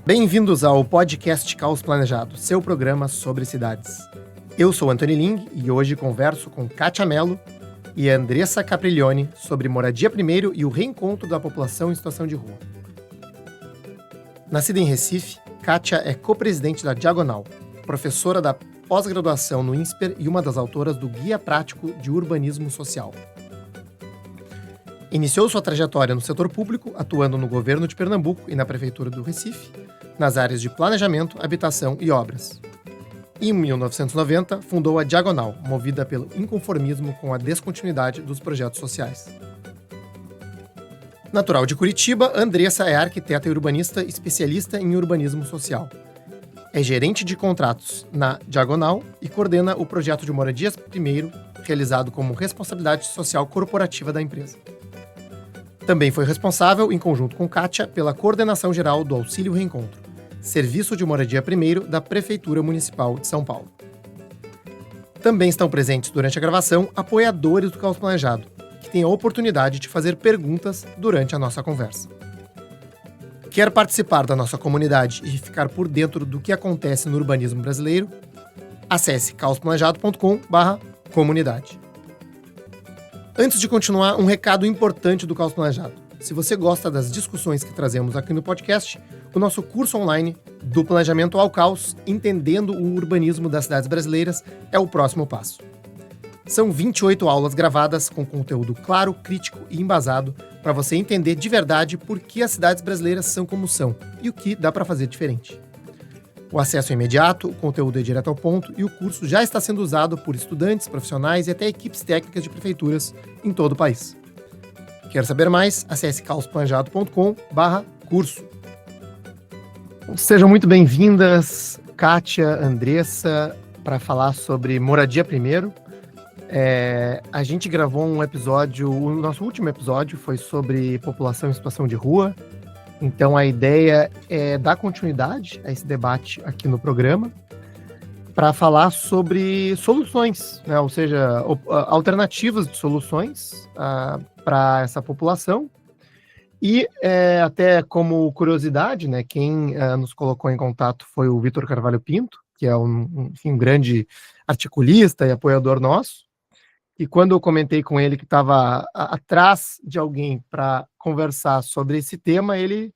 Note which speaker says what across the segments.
Speaker 1: Bem-vindos ao podcast Caos Planejado, seu programa sobre cidades. Eu sou Antônio Ling e hoje converso com Kátia Mello e Andressa Capriglione sobre moradia primeiro e o reencontro da população em situação de rua. Nascida em Recife, Kátia é co-presidente da Diagonal, professora da pós-graduação no INSPER e uma das autoras do Guia Prático de Urbanismo Social. Iniciou sua trajetória no setor público, atuando no governo de Pernambuco e na prefeitura do Recife, nas áreas de planejamento, habitação e obras. Em 1990, fundou a Diagonal, movida pelo inconformismo com a descontinuidade dos projetos sociais. Natural de Curitiba, Andressa é arquiteta e urbanista especialista em urbanismo social. É gerente de contratos na Diagonal e coordena o projeto de Moradias Primeiro, realizado como responsabilidade social corporativa da empresa. Também foi responsável, em conjunto com Kátia, pela coordenação geral do Auxílio Reencontro, Serviço de Moradia Primeiro da Prefeitura Municipal de São Paulo. Também estão presentes durante a gravação apoiadores do Caos Planejado, que têm a oportunidade de fazer perguntas durante a nossa conversa. Quer participar da nossa comunidade e ficar por dentro do que acontece no urbanismo brasileiro? Acesse caosplanejado.com/comunidade. Antes de continuar, um recado importante do Caos Planejado. Se você gosta das discussões que trazemos aqui no podcast, o nosso curso online do Planejamento ao Caos, Entendendo o Urbanismo das Cidades Brasileiras, é o próximo passo. São 28 aulas gravadas com conteúdo claro, crítico e embasado para você entender de verdade por que as cidades brasileiras são como são e o que dá para fazer diferente. O acesso é imediato, o conteúdo é direto ao ponto e o curso já está sendo usado por estudantes, profissionais e até equipes técnicas de prefeituras em todo o país. Quer saber mais? Acesse caosplanejado.com/curso. Sejam muito bem-vindas, Kátia, Andressa, para falar sobre moradia primeiro. A gente gravou um episódio, o nosso último episódio foi sobre população em situação de rua. Então, a ideia é dar continuidade a esse debate aqui no programa para falar sobre soluções, né? Ou seja, alternativas de soluções para essa população. E até como curiosidade, né, quem nos colocou em contato foi o Vitor Carvalho Pinto, que é um grande articulista e apoiador nosso. E quando eu comentei com ele que estava atrás de alguém para conversar sobre esse tema, ele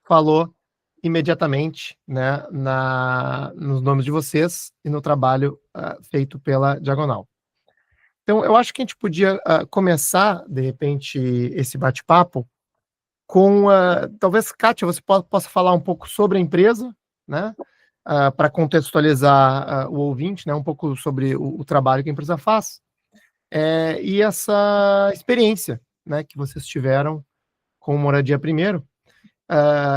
Speaker 1: falou imediatamente, né, nos nomes de vocês e no trabalho feito pela Diagonal. Então, eu acho que a gente podia começar, de repente, esse bate-papo com, talvez, Kátia, você possa falar um pouco sobre a empresa, né, para contextualizar o ouvinte, né, um pouco sobre o trabalho que a empresa faz, e essa experiência, né, que vocês tiveram com Moradia Primeiro.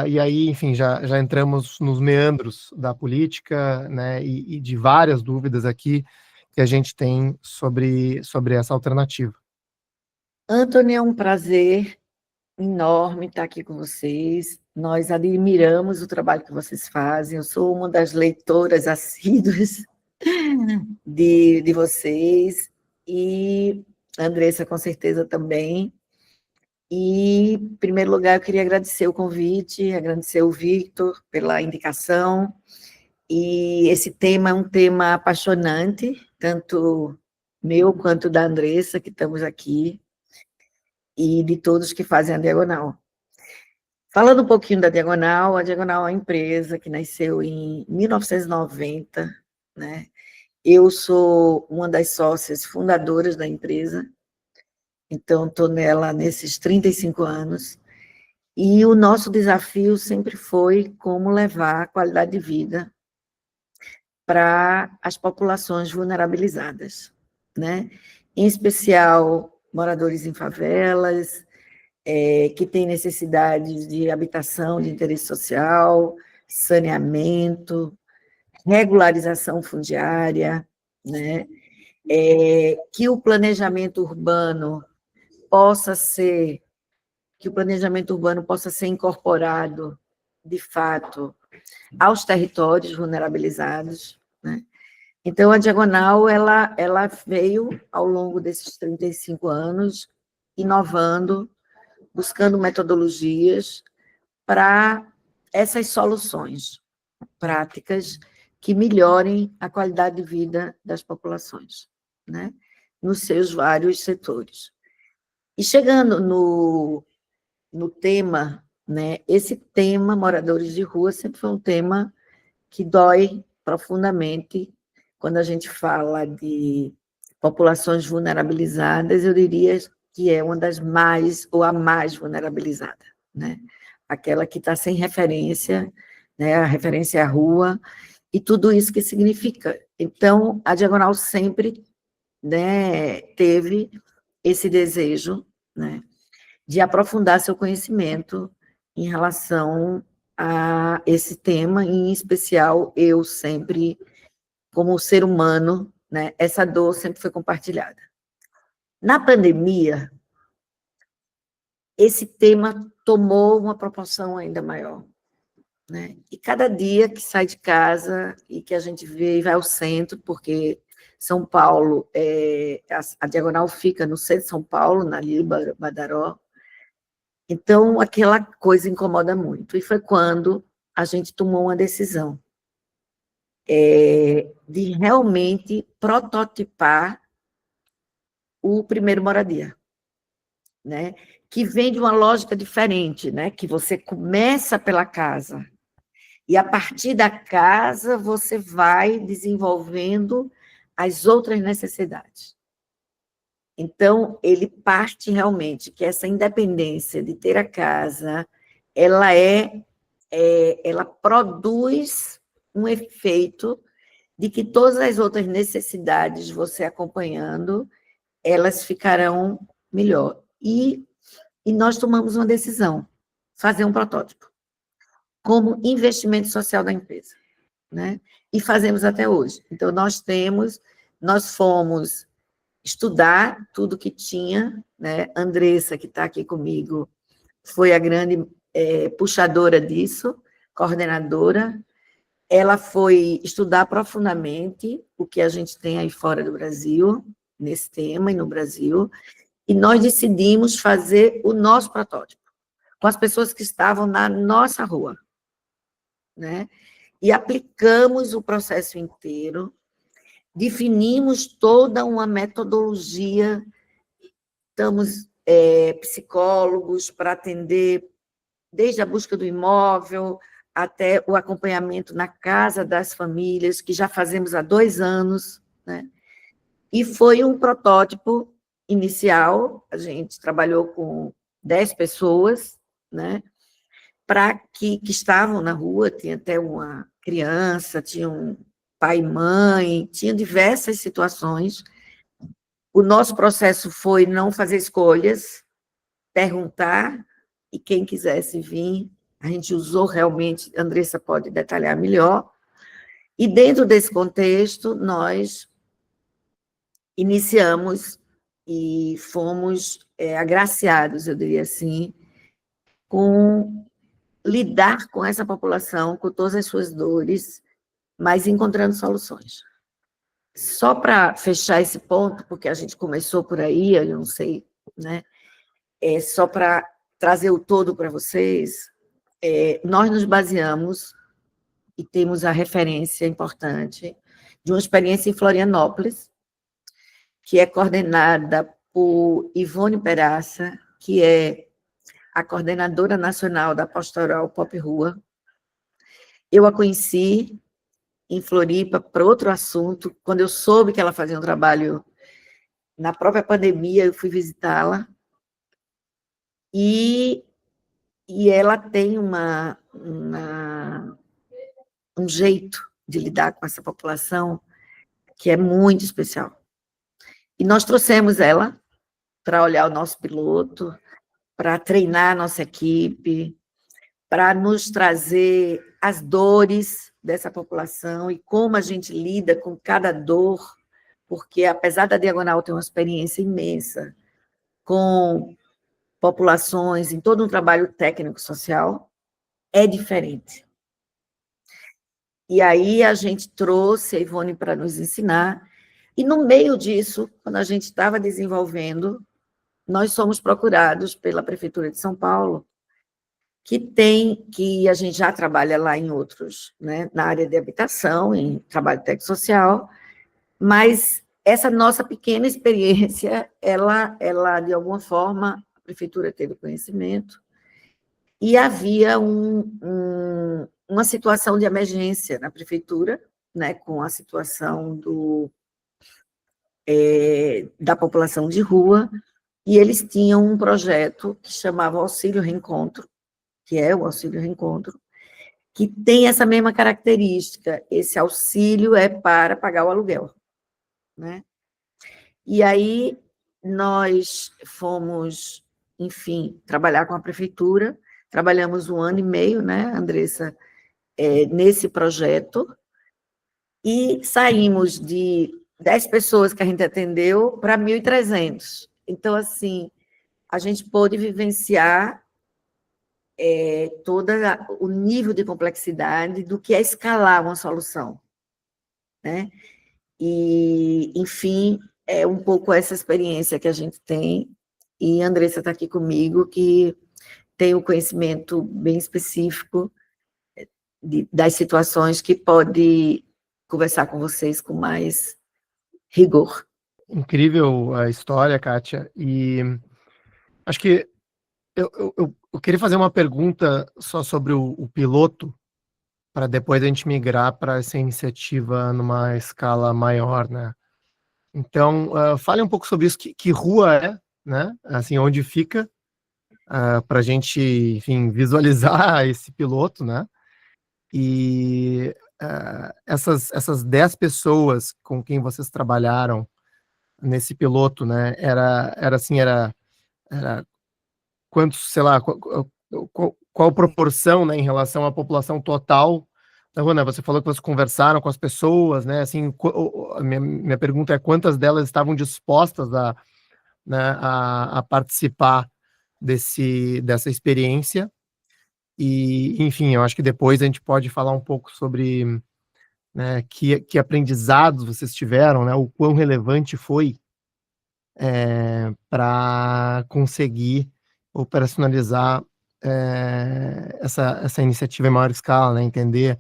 Speaker 1: E aí, enfim, já entramos nos meandros da política, né, e de várias dúvidas aqui que a gente tem sobre essa alternativa.
Speaker 2: Antônio, é um prazer enorme estar aqui com vocês. Nós admiramos o trabalho que vocês fazem. Eu sou uma das leitoras assíduas de vocês, e a Andressa, com certeza, também. E, em primeiro lugar, eu queria agradecer o convite, agradecer o Victor pela indicação. E esse tema é um tema apaixonante, tanto meu quanto da Andressa, que estamos aqui, e de todos que fazem a Diagonal. Falando um pouquinho da Diagonal, a Diagonal é uma empresa que nasceu em 1990, né? Eu sou uma das sócias fundadoras da empresa, então estou nela nesses 35 anos, e o nosso desafio sempre foi como levar a qualidade de vida para as populações vulnerabilizadas, né? Em especial, moradores em favelas, que têm necessidades de habitação de interesse social, saneamento, regularização fundiária, né? Que o planejamento urbano possa ser incorporado, de fato, aos territórios vulnerabilizados, né? Então, a Diagonal ela veio, ao longo desses 35 anos, inovando, buscando metodologias para essas soluções práticas que melhorem a qualidade de vida das populações, né? Nos seus vários setores. E chegando no tema, né? Esse tema, moradores de rua, sempre foi um tema que dói profundamente quando a gente fala de populações vulnerabilizadas, eu diria que é uma das mais, ou a mais vulnerabilizada, né? Aquela que está sem referência, né? A referência é a rua, e tudo isso que significa. Então, a Diagonal sempre, né, teve esse desejo, né, de aprofundar seu conhecimento em relação a esse tema, em especial, eu sempre, como ser humano, né, essa dor sempre foi compartilhada. Na pandemia, esse tema tomou uma proporção ainda maior, né? E cada dia que sai de casa e que a gente vê e vai ao centro, porque São Paulo, a Diagonal fica no centro de São Paulo, na Líbano, Badaró, então aquela coisa incomoda muito. E foi quando a gente tomou uma decisão de realmente prototipar o primeiro moradia, né? Que vem de uma lógica diferente, né? Que você começa pela casa, e a partir da casa você vai desenvolvendo as outras necessidades. Então, ele parte realmente que essa independência de ter a casa, ela produz um efeito de que todas as outras necessidades, você acompanhando, elas ficarão melhor. E nós tomamos uma decisão, fazer um protótipo, como investimento social da empresa, né? E fazemos até hoje. Então, nós fomos estudar tudo que tinha, né? Andressa, que está aqui comigo, foi a grande puxadora disso, coordenadora. Ela foi estudar profundamente o que a gente tem aí fora do Brasil, nesse tema e no Brasil, e nós decidimos fazer o nosso protótipo, com as pessoas que estavam na nossa rua, né? E aplicamos o processo inteiro, definimos toda uma metodologia, estamos psicólogos para atender desde a busca do imóvel até o acompanhamento na casa das famílias, que já fazemos há 2 anos, né? E foi um protótipo inicial, a gente trabalhou com 10 pessoas, né? Para que estavam na rua, tinha até uma criança, tinha um pai e mãe, tinha diversas situações. O nosso processo foi não fazer escolhas, perguntar, e quem quisesse vir, a gente usou realmente, a Andressa pode detalhar melhor, e dentro desse contexto, nós iniciamos e fomos agraciados, eu diria assim, com lidar com essa população, com todas as suas dores, mas encontrando soluções. Só para fechar esse ponto, porque a gente começou por aí, eu não sei, né? Só para trazer o todo para vocês, nós nos baseamos e temos a referência importante de uma experiência em Florianópolis, que é coordenada por Ivone Peraça, que é a coordenadora nacional da Pastoral Pop Rua. Eu a conheci em Floripa para outro assunto, quando eu soube que ela fazia um trabalho na própria pandemia, eu fui visitá-la, e ela tem um jeito de lidar com essa população que é muito especial. E nós trouxemos ela para olhar o nosso piloto, para treinar a nossa equipe, para nos trazer as dores dessa população e como a gente lida com cada dor, porque, apesar da Diagonal ter uma experiência imensa com populações em todo um trabalho técnico-social, é diferente. E aí a gente trouxe a Ivone para nos ensinar, e no meio disso, quando a gente estava desenvolvendo, nós somos procurados pela Prefeitura de São Paulo, que a gente já trabalha lá em outros, né, na área de habitação, em trabalho técnico social, mas essa nossa pequena experiência, ela de alguma forma, a prefeitura teve conhecimento, e havia uma situação de emergência na prefeitura, né, com a situação da população de rua, e eles tinham um projeto que chamava Auxílio Reencontro, que é o Auxílio Reencontro, que tem essa mesma característica. Esse auxílio é para pagar o aluguel, né? E aí nós fomos, enfim, trabalhar com a prefeitura, trabalhamos 1 ano e meio, né, Andressa, nesse projeto, e saímos de 10 pessoas que a gente atendeu para 1.300. Então, assim, a gente pôde vivenciar todo o nível de complexidade do que é escalar uma solução, né? E, enfim, é um pouco essa experiência que a gente tem, e a Andressa está aqui comigo, que tem o conhecimento bem específico das situações, que pode conversar com vocês com mais rigor.
Speaker 1: Incrível a história, Kátia, e acho que eu queria fazer uma pergunta só sobre o piloto, para depois a gente migrar para essa iniciativa numa escala maior, né? Então, fale um pouco sobre isso, que rua é, né? Assim, onde fica, para a gente, enfim, visualizar esse piloto, né? E essas 10 pessoas com quem vocês trabalharam nesse piloto, né? Era quantos, sei lá, qual proporção, né, em relação à população total da rua, né? Você falou que vocês conversaram com as pessoas, né? Assim, a minha pergunta é quantas delas estavam dispostas né, a participar dessa experiência. E, enfim, eu acho que depois a gente pode falar um pouco sobre, né, que aprendizados vocês tiveram, né? O quão relevante foi para conseguir operacionalizar essa iniciativa em maior escala, né? Entender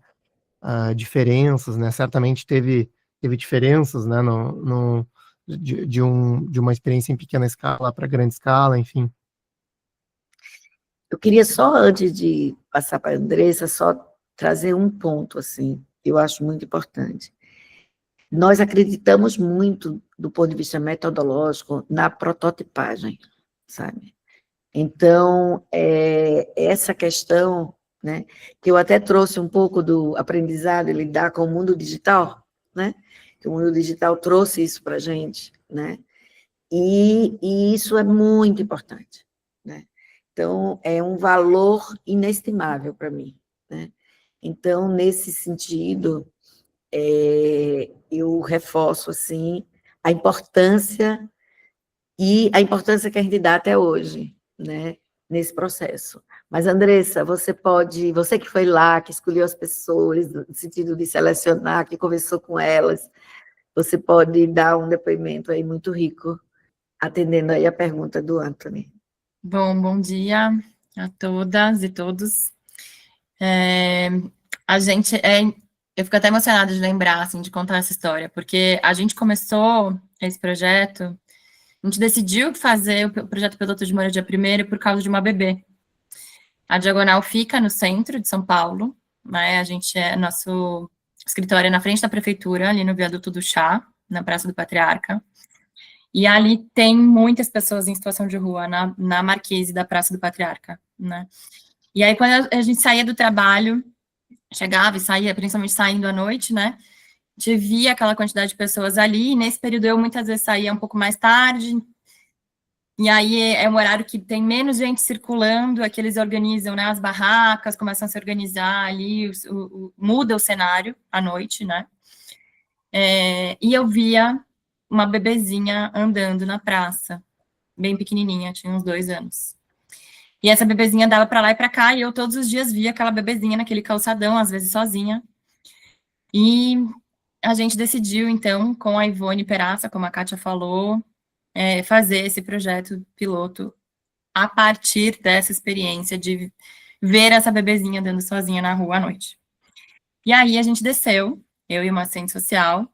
Speaker 1: diferenças, né? Certamente teve diferenças, né? De uma experiência em pequena escala para grande escala, enfim.
Speaker 2: Eu queria só, antes de passar para a Andressa, só trazer um ponto, assim, que eu acho muito importante. Nós acreditamos muito, do ponto de vista metodológico, na prototipagem, sabe? Então, essa questão, né, que eu até trouxe um pouco do aprendizado, lidar com o mundo digital, né, que o mundo digital trouxe isso para a gente, né, e isso é muito importante, né. Então, é um valor inestimável para mim, né. Então, nesse sentido, eu reforço, assim, a importância que a gente dá até hoje, né, nesse processo. Mas, Andressa, você que foi lá, que escolheu as pessoas, no sentido de selecionar, que conversou com elas, você pode dar um depoimento aí muito rico, atendendo aí a pergunta do Anthony.
Speaker 3: Bom dia a todas e todos. Eu fico até emocionada de lembrar, assim, de contar essa história, porque a gente começou esse projeto, a gente decidiu fazer o projeto piloto de moradia primeiro por causa de uma bebê. A Diagonal fica no centro de São Paulo, né? Nosso escritório é na frente da prefeitura, ali no Viaduto do Chá, na Praça do Patriarca. E ali tem muitas pessoas em situação de rua, na marquise da Praça do Patriarca, né? E aí, quando a gente saía do trabalho, chegava e saía, principalmente saindo à noite, né? A gente via aquela quantidade de pessoas ali, e nesse período eu muitas vezes saía um pouco mais tarde, e aí é um horário que tem menos gente circulando, é que eles organizam, né, as barracas, começam a se organizar ali, muda o cenário à noite, né? E eu via uma bebezinha andando na praça, bem pequenininha, tinha uns 2 anos. E essa bebezinha andava para lá e para cá, e eu todos os dias via aquela bebezinha naquele calçadão, às vezes sozinha. E a gente decidiu, então, com a Ivone Peraça, como a Kátia falou, fazer esse projeto piloto a partir dessa experiência de ver essa bebezinha andando sozinha na rua à noite. E aí a gente desceu, eu e uma assistente social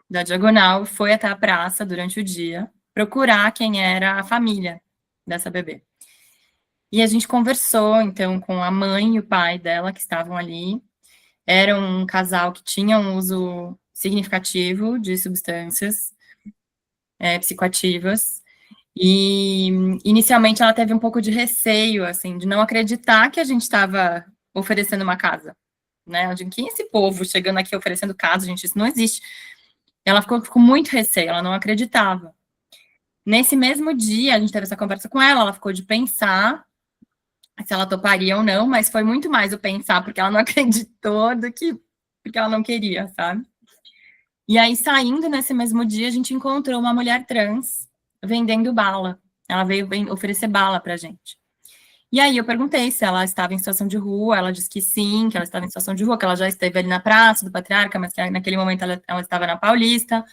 Speaker 3: da Diagonal, foi até a praça durante o dia, procurar quem era a família dessa bebê. E a gente conversou, então, com a mãe e o pai dela, que estavam ali. Era um casal que tinha um uso significativo de substâncias psicoativas. E, inicialmente, ela teve um pouco de receio, assim, de não acreditar que a gente estava oferecendo uma casa. Né? Ela disse, quem é esse povo chegando aqui oferecendo casa, gente? Isso não existe. Ela ficou com muito receio, ela não acreditava. Nesse mesmo dia, a gente teve essa conversa com ela ficou de pensar se ela toparia ou não, mas foi muito mais o pensar, porque ela não acreditou, do que porque ela não queria, sabe? E aí, saindo nesse mesmo dia, a gente encontrou uma mulher trans vendendo bala. Ela veio oferecer bala pra gente. E aí eu perguntei se ela estava em situação de rua, ela disse que sim, que ela estava em situação de rua, que ela já esteve ali na Praça do Patriarca, mas que naquele momento ela estava na Paulista.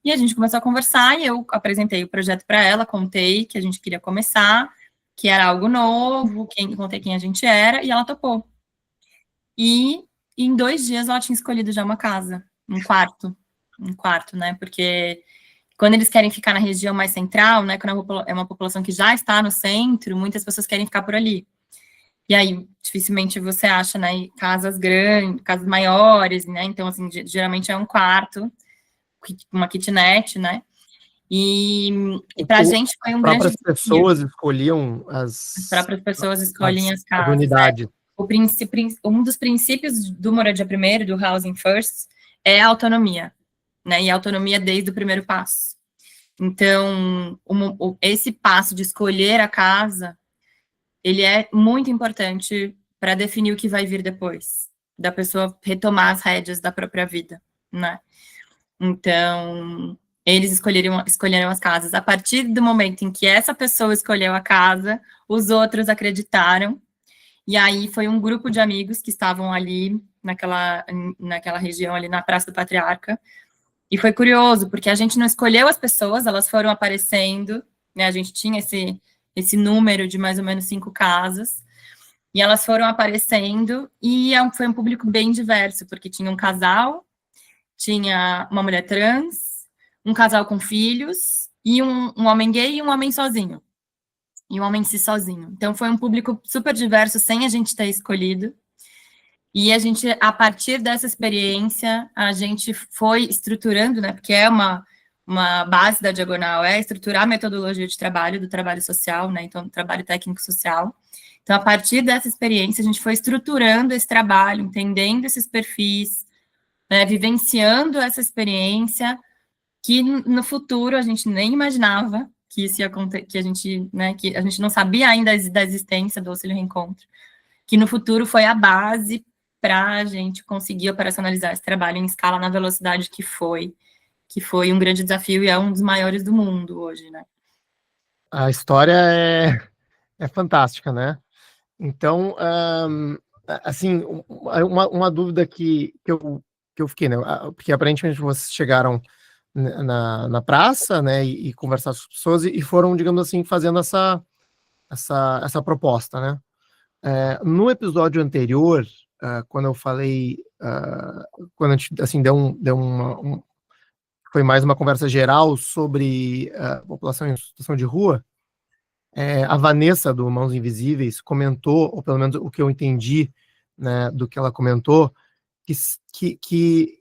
Speaker 3: E a gente começou a conversar e eu apresentei o projeto para ela, contei que a gente queria começar, que era algo novo, contei quem a gente era, e ela topou. E em 2 dias ela tinha escolhido já uma casa, um quarto, né? Porque quando eles querem ficar na região mais central, né? Quando é uma população que já está no centro, muitas pessoas querem ficar por ali. E aí, dificilmente você acha, né? Casas grandes, casas maiores, né? Então, assim, geralmente é um quarto, uma kitnet, né? E para a gente foi um grande desafio.
Speaker 1: Pessoas escolhiam
Speaker 3: As próprias pessoas escolhem as casas.
Speaker 1: Unidades.
Speaker 3: Um dos princípios do Moradia Primeiro, do Housing First, é a autonomia, né? E a autonomia desde o primeiro passo. Então, esse passo de escolher a casa, ele é muito importante para definir o que vai vir depois, da pessoa retomar as rédeas da própria vida, né? Então, eles escolheram as casas. A partir do momento em que essa pessoa escolheu a casa, os outros acreditaram. E aí foi um grupo de amigos que estavam ali naquela região, ali na Praça do Patriarca. E foi curioso, porque a gente não escolheu as pessoas, elas foram aparecendo, né? A gente tinha esse número de mais ou menos 5 casas. E elas foram aparecendo, e foi um público bem diverso, porque tinha um casal, tinha uma mulher trans, um casal com filhos, e um homem gay e um homem sozinho. E um homem cis sozinho. Então, foi um público super diverso, sem a gente ter escolhido. E a gente, a partir dessa experiência, a gente foi estruturando, né? Porque é uma base da Diagonal, é estruturar a metodologia de trabalho, do trabalho social, né? Então, trabalho técnico-social. Então, a partir dessa experiência, a gente foi estruturando esse trabalho, entendendo esses perfis, né, vivenciando essa experiência, que no futuro a gente nem imaginava que isso ia acontecer, que a gente não sabia ainda da existência do auxílio reencontro, que no futuro foi a base para a gente conseguir operacionalizar esse trabalho em escala na velocidade que foi um grande desafio e é um dos maiores do mundo hoje, né?
Speaker 1: A história é fantástica, né? Então, assim, uma dúvida que eu fiquei, né? Porque aparentemente vocês chegaram na praça, né? E conversaram com as pessoas e foram, digamos assim, fazendo essa proposta, né? No episódio anterior, quando eu falei, quando a gente assim foi mais uma conversa geral sobre a população em situação de rua, a Vanessa do Mãos Invisíveis comentou, ou pelo menos o que eu entendi, né, do que ela comentou, que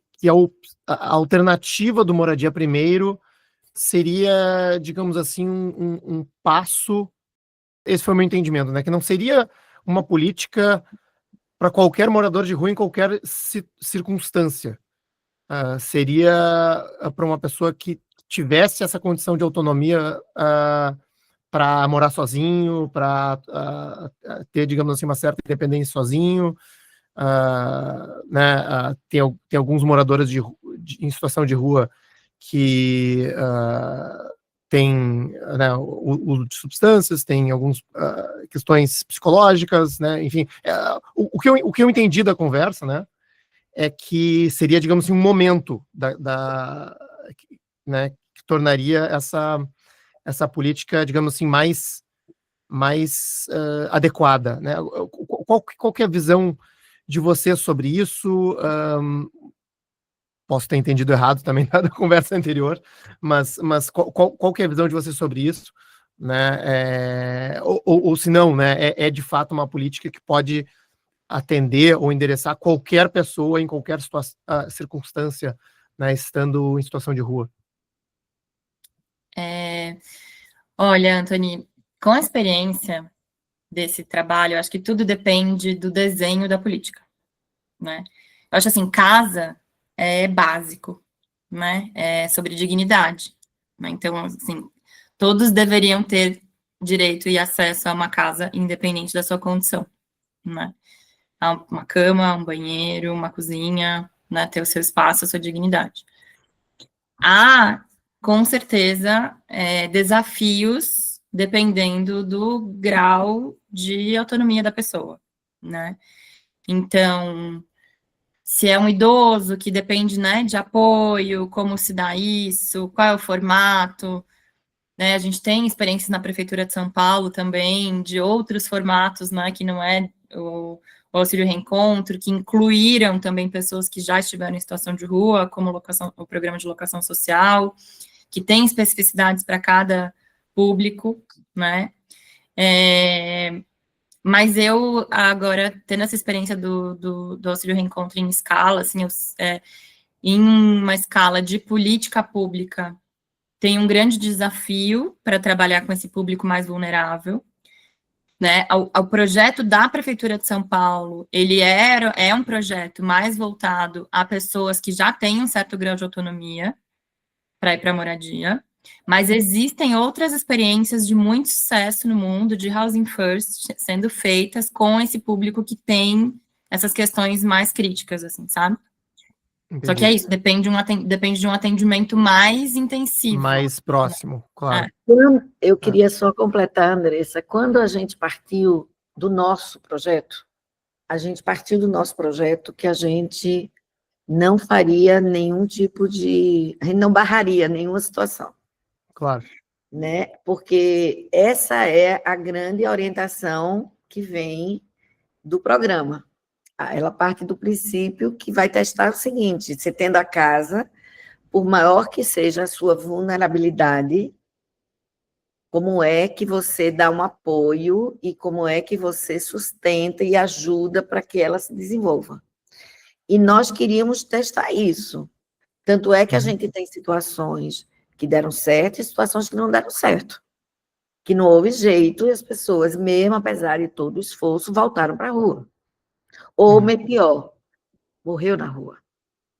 Speaker 1: a alternativa do Moradia Primeiro seria, digamos assim, um passo. Esse foi o meu entendimento, né? Que não seria uma política para qualquer morador de rua em qualquer circunstância. Seria para uma pessoa que tivesse essa condição de autonomia para morar sozinho, para ter, digamos assim, uma certa independência sozinho. Né, tem alguns moradores em situação de rua que tem, né, o uso de substâncias, tem algumas questões psicológicas, né, enfim. O que eu entendi da conversa, né, é que seria, digamos assim, um momento né, que tornaria essa política, digamos assim, mais adequada, né? qual que é a visão de você sobre isso? Posso ter entendido errado também da conversa anterior, mas qual que é a visão de você sobre isso? Né? Ou se não, né? É de fato uma política que pode atender ou endereçar qualquer pessoa em qualquer circunstância, né, estando em situação de rua?
Speaker 3: Olha, Anthony, com a experiência desse trabalho, eu acho que tudo depende do desenho da política, né? Eu acho assim, casa é básico, né? É sobre dignidade, né? Então, assim, todos deveriam ter direito e acesso a uma casa independente da sua condição, né? A uma cama, um banheiro, uma cozinha, né? Ter o seu espaço, a sua dignidade. Há, com certeza, desafios dependendo do grau de autonomia da pessoa, né? Então, se é um idoso que depende, né, de apoio, como se dá isso, qual é o formato, né? A gente tem experiências na Prefeitura de São Paulo também, de outros formatos, né, que não é o auxílio reencontro, que incluíram também pessoas que já estiveram em situação de rua, como o programa de locação social, que tem especificidades para cada público, né? Mas eu, agora, tendo essa experiência do auxílio reencontro em escala, assim, em uma escala de política pública, tem um grande desafio para trabalhar com esse público mais vulnerável, né? O projeto da Prefeitura de São Paulo, ele é um projeto mais voltado a pessoas que já têm um certo grau de autonomia para ir para a moradia, mas existem outras experiências de muito sucesso no mundo de Housing First sendo feitas com esse público que tem essas questões mais críticas, assim, sabe?
Speaker 1: Entendi.
Speaker 3: Só que é isso, depende de um atendimento mais intensivo.
Speaker 1: Mais próximo, claro.
Speaker 2: Eu queria só completar, Andressa, quando a gente partiu do nosso projeto, a gente que a gente não faria nenhum tipo de... A gente não barraria nenhuma situação.
Speaker 1: Claro.
Speaker 2: Né? Porque essa é a grande orientação que vem do programa. Ela parte do princípio que vai testar o seguinte: você tendo a casa, por maior que seja a sua vulnerabilidade, como é que você dá um apoio e como é que você sustenta e ajuda para que ela se desenvolva. E nós queríamos testar isso. Tanto é que a gente tem situações que deram certo e situações que não deram certo. Que não houve jeito e as pessoas, mesmo apesar de todo o esforço, voltaram para a rua. Ou, pior, morreu na rua,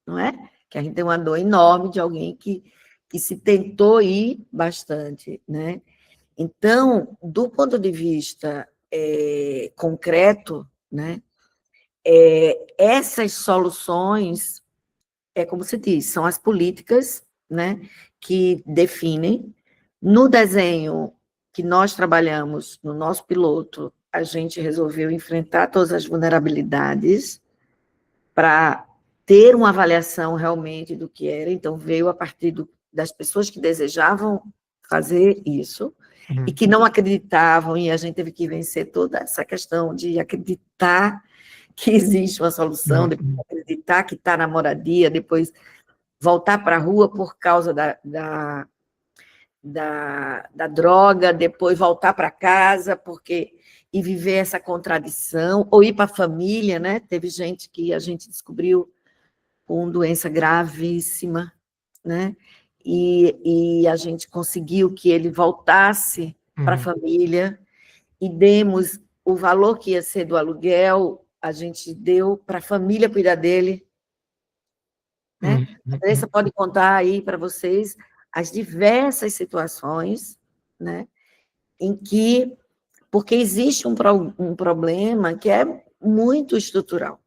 Speaker 2: não é? Que a gente tem uma dor enorme de alguém que se tentou ir bastante, né? Então, do ponto de vista concreto, né, essas soluções, como se diz, são as políticas, né, que definem. No desenho que nós trabalhamos, no nosso piloto, a gente resolveu enfrentar todas as vulnerabilidades para ter uma avaliação realmente do que era. Então, veio a partir das pessoas que desejavam fazer isso e que não acreditavam, e a gente teve que vencer toda essa questão de acreditar que existe uma solução, depois acreditar que está na moradia, depois voltar para a rua por causa da droga, depois voltar para casa, e viver essa contradição, ou ir para a família, né? Teve gente que a gente descobriu com doença gravíssima, né? E a gente conseguiu que ele voltasse para a família, e demos o valor que ia ser do aluguel, a gente deu para a família cuidar dele, né? A Andressa pode contar aí para vocês as diversas situações, né, em que, porque existe um problema que é muito estrutural.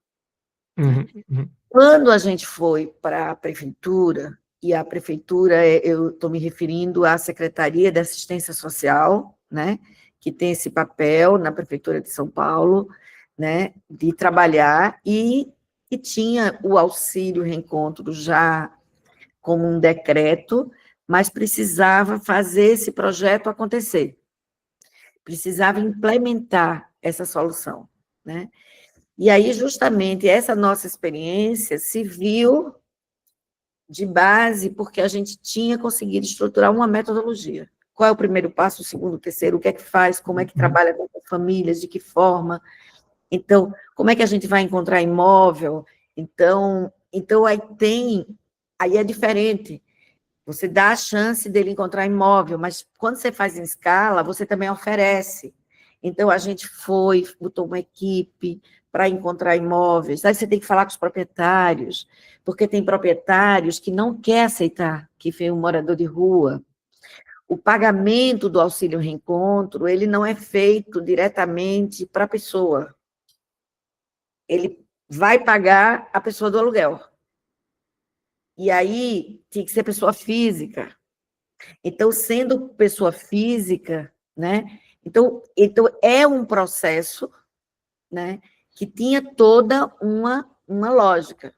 Speaker 2: Quando a gente foi para a prefeitura, e a prefeitura, eu estou me referindo à Secretaria de Assistência Social, né, que tem esse papel na Prefeitura de São Paulo, né, de trabalhar, e tinha o auxílio reencontro já como um decreto, mas precisava fazer esse projeto acontecer. Precisava implementar essa solução. né? E aí, justamente, essa nossa experiência se viu de base porque a gente tinha conseguido estruturar uma metodologia. Qual é o primeiro passo, o segundo, o terceiro, o que é que faz, como é que trabalha com as famílias, de que forma. Então, como é que a gente vai encontrar imóvel? Então aí é diferente. Você dá a chance dele encontrar imóvel, mas quando você faz em escala, você também oferece. Então, a gente botou uma equipe para encontrar imóveis. Aí você tem que falar com os proprietários, porque tem proprietários que não querem aceitar que vem um morador de rua. O pagamento do auxílio reencontro, ele não é feito diretamente para a pessoa. Ele vai pagar a pessoa do aluguel. E aí, tem que ser pessoa física. Então, sendo pessoa física, né? Então é um processo, né? Que tinha toda uma lógica.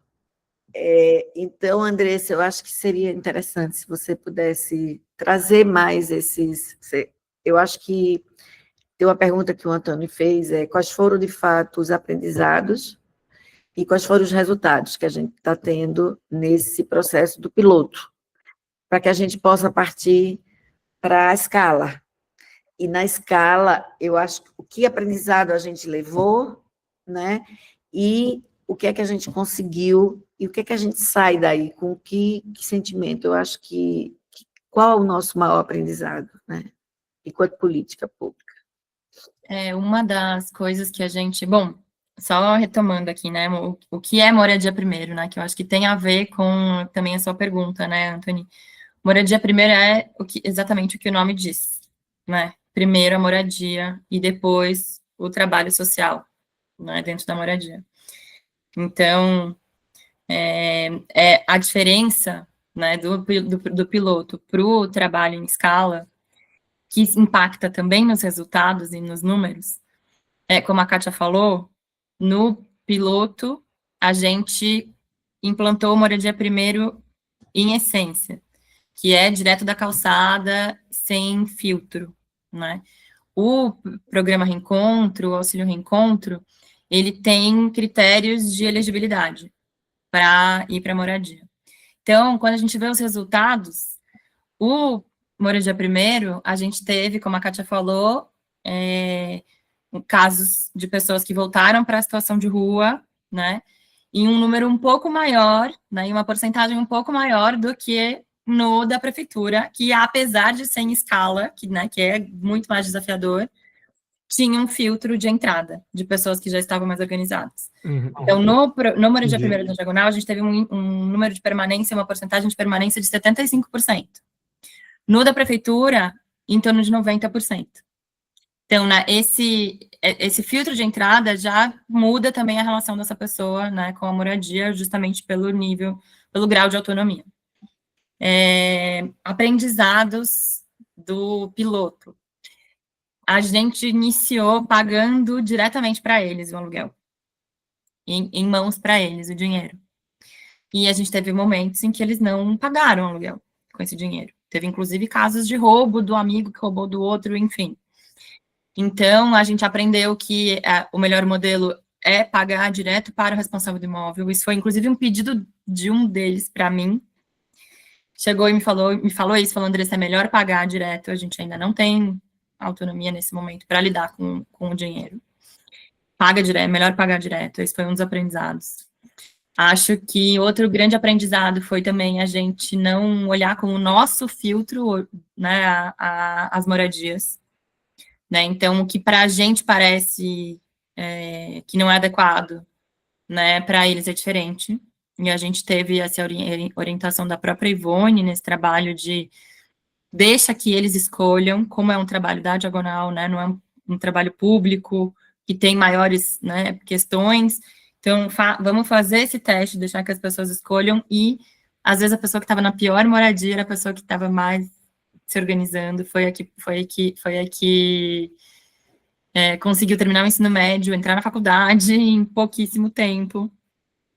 Speaker 2: Então, Andressa, eu acho que seria interessante se você pudesse trazer mais esses. Eu acho que tem uma pergunta que o Antônio fez, quais foram, de fato, os aprendizados e quais foram os resultados que a gente está tendo nesse processo do piloto, para que a gente possa partir para a escala. E na escala, eu acho que o que aprendizado a gente levou, né? E o que é que a gente conseguiu, e o que é que a gente sai daí, com que sentimento? Eu acho que qual é o nosso maior aprendizado, né? Enquanto política pública.
Speaker 3: Uma das coisas que a gente... Bom, só retomando aqui, né? O que é moradia primeiro, né? Que eu acho que tem a ver com também a sua pergunta, né, Antônio? Moradia primeiro é exatamente o que o nome diz, né? Primeiro a moradia e depois o trabalho social, né, dentro da moradia. Então, a diferença, né, do piloto para o trabalho em escala, que impacta também nos resultados e nos números, como a Kátia falou, no piloto, a gente implantou moradia primeiro em essência, que é direto da calçada, sem filtro, né? O programa Reencontro, o Auxílio Reencontro, ele tem critérios de elegibilidade para ir para a moradia. Então, quando a gente vê os resultados, o Moradia Primeiro, a gente teve, como a Kátia falou, casos de pessoas que voltaram para a situação de rua, né, em um número um pouco maior, né, em uma porcentagem um pouco maior do que no da prefeitura, que apesar de ser em escala, que é muito mais desafiador, tinha um filtro de entrada de pessoas que já estavam mais organizadas. Então, no Moradia Primeiro da Diagonal, a gente teve um número de permanência, uma porcentagem de permanência de 75%. No da prefeitura, em torno de 90%. Então, né, esse filtro de entrada já muda também a relação dessa pessoa, né, com a moradia, justamente pelo grau de autonomia. Aprendizados do piloto. A gente iniciou pagando diretamente para eles o aluguel, em mãos para eles o dinheiro. E a gente teve momentos em que eles não pagaram o aluguel com esse dinheiro. Teve, inclusive, casos de roubo do amigo que roubou do outro, enfim. Então, a gente aprendeu que o melhor modelo é pagar direto para o responsável do imóvel. Isso foi, inclusive, um pedido de um deles para mim. Chegou e me falou isso, falou, Andressa, é melhor pagar direto, a gente ainda não tem autonomia nesse momento para lidar com o dinheiro. Paga direto, melhor pagar direto, esse foi um dos aprendizados. Acho que outro grande aprendizado foi também a gente não olhar como o nosso filtro, né, as moradias. Né? Então, o que para a gente parece que não é adequado, né, para eles é diferente. E a gente teve essa orientação da própria Ivone nesse trabalho de deixa que eles escolham, como é um trabalho da Diagonal, né, não é um trabalho público, que tem maiores, né, questões. Então, vamos fazer esse teste, deixar que as pessoas escolham, e às vezes a pessoa que estava na pior moradia era a pessoa que estava mais se organizando, foi a que conseguiu terminar o ensino médio, entrar na faculdade em pouquíssimo tempo,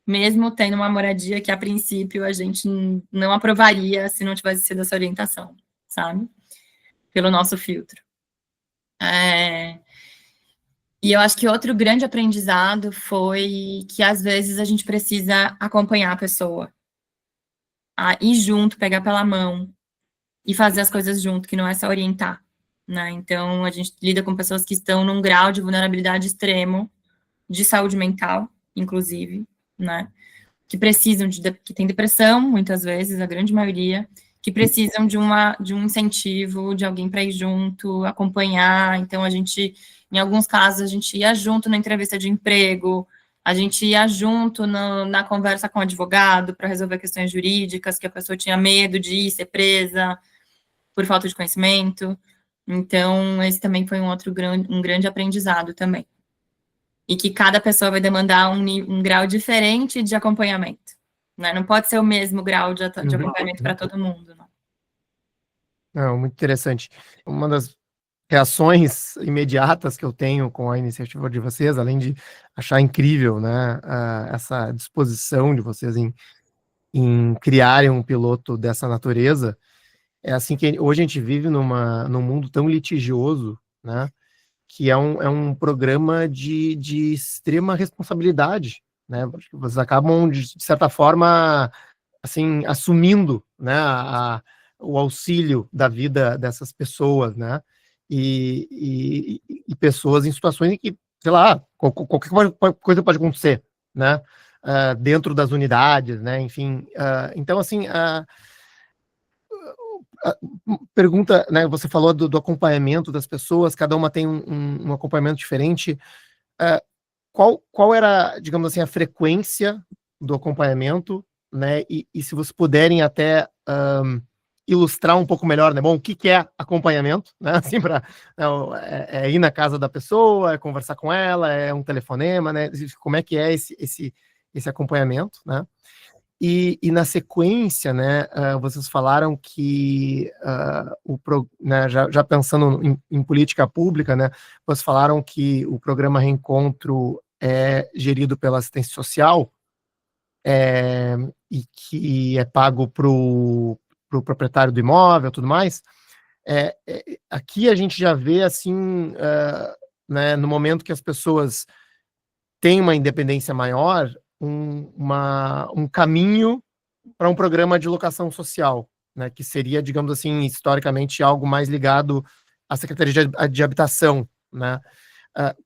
Speaker 3: mesmo tendo uma moradia que, a princípio, a gente não aprovaria se não tivesse sido essa orientação, sabe? Pelo nosso filtro. E eu acho que outro grande aprendizado foi que, às vezes, a gente precisa acompanhar a pessoa, ir junto, pegar pela mão e fazer as coisas junto, que não é só orientar, né? Então, a gente lida com pessoas que estão num grau de vulnerabilidade extremo, de saúde mental, inclusive, né? Que precisam que tem depressão, muitas vezes, a grande maioria, que precisam de um incentivo, de alguém para ir junto, acompanhar. Então, em alguns casos, a gente ia junto na entrevista de emprego, a gente ia junto na conversa com o advogado para resolver questões jurídicas, que a pessoa tinha medo de ir ser presa por falta de conhecimento. Então, esse também foi um grande aprendizado também. E que cada pessoa vai demandar um grau diferente de acompanhamento, né? Não pode ser o mesmo grau de acompanhamento para todo mundo, né?
Speaker 1: Não, muito interessante. Uma das reações imediatas que eu tenho com a iniciativa de vocês, além de achar incrível, né, essa disposição de vocês em criarem um piloto dessa natureza, é assim que hoje a gente vive num mundo tão litigioso, né, que é um programa de extrema responsabilidade, né, porque vocês acabam, de certa forma, assim, assumindo, né, o auxílio da vida dessas pessoas, né, e pessoas em situações em que, sei lá, qualquer coisa pode acontecer, né, dentro das unidades, né, enfim, então, assim, pergunta, né, você falou do acompanhamento das pessoas, cada uma tem um acompanhamento diferente, qual era, digamos assim, a frequência do acompanhamento, né, e se vocês puderem até ilustrar um pouco melhor, né, bom, o que é acompanhamento, né, assim, é ir na casa da pessoa, é conversar com ela, é um telefonema, né, como é que é esse acompanhamento, né, e na sequência, né, vocês falaram que, né, já pensando em política pública, né, vocês falaram que o programa Reencontro é gerido pela assistência social, e que é pago para o proprietário do imóvel, tudo mais. Aqui a gente já vê, assim, né, no momento que as pessoas têm uma independência maior, um caminho para um programa de locação social, né, que seria, digamos assim, historicamente algo mais ligado à Secretaria de Habitação, né?